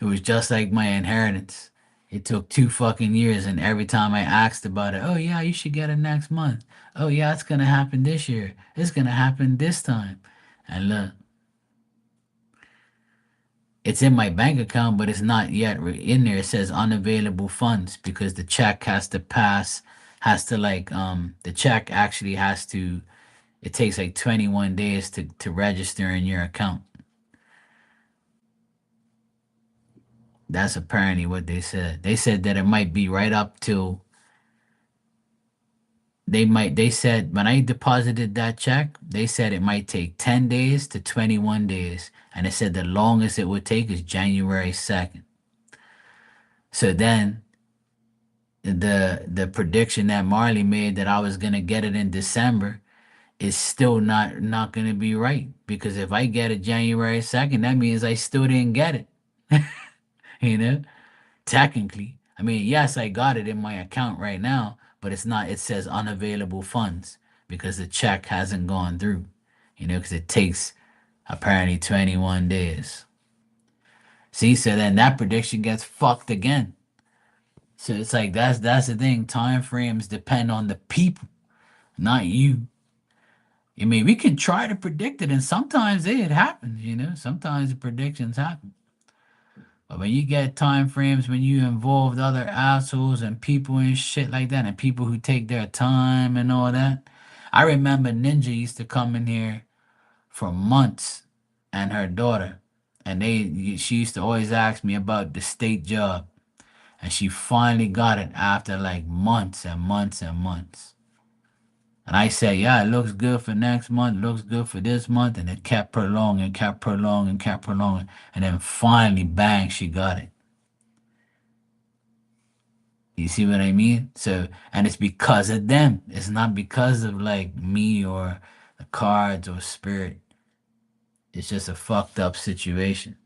It was just like my inheritance. It took 2 fucking years, and every time I asked about it, oh yeah, you should get it next month. Oh yeah, it's gonna happen this year. It's gonna happen this time. And look, it's in my bank account, but it's not yet in there. It says unavailable funds because the check has to pass, has to the check actually has to. It takes like 21 days to register in your account. That's apparently what they said. They said that it might be right up till they said when I deposited that check, they said it might take 10 days to 21 days. And it said the longest it would take is January 2nd. So then the prediction that Marley made that I was gonna get it in December is still not gonna be right. Because if I get it January 2nd, that means I still didn't get it. You know? Technically. I mean, yes, I got it in my account right now, but it's not, it says unavailable funds because the check hasn't gone through, because it takes apparently 21 days. See, so then that prediction gets fucked again. So it's like that's the thing. Time frames depend on the people, not you. I mean, we can try to predict it, and sometimes it happens. Sometimes the predictions happen. But when you get time frames, when you involved other assholes and people and shit like that, and people who take their time and all that, I remember Ninja used to come in here for months, and her daughter, and she used to always ask me about the state job, and she finally got it after like months and months and months. And I said, yeah, it looks good for next month, looks good for this month, and it kept prolonging, kept prolonging, kept prolonging, and then finally, bang, she got it. You see what I mean? So, and it's because of them. It's not because of like me or the cards or spirit. It's just a fucked up situation.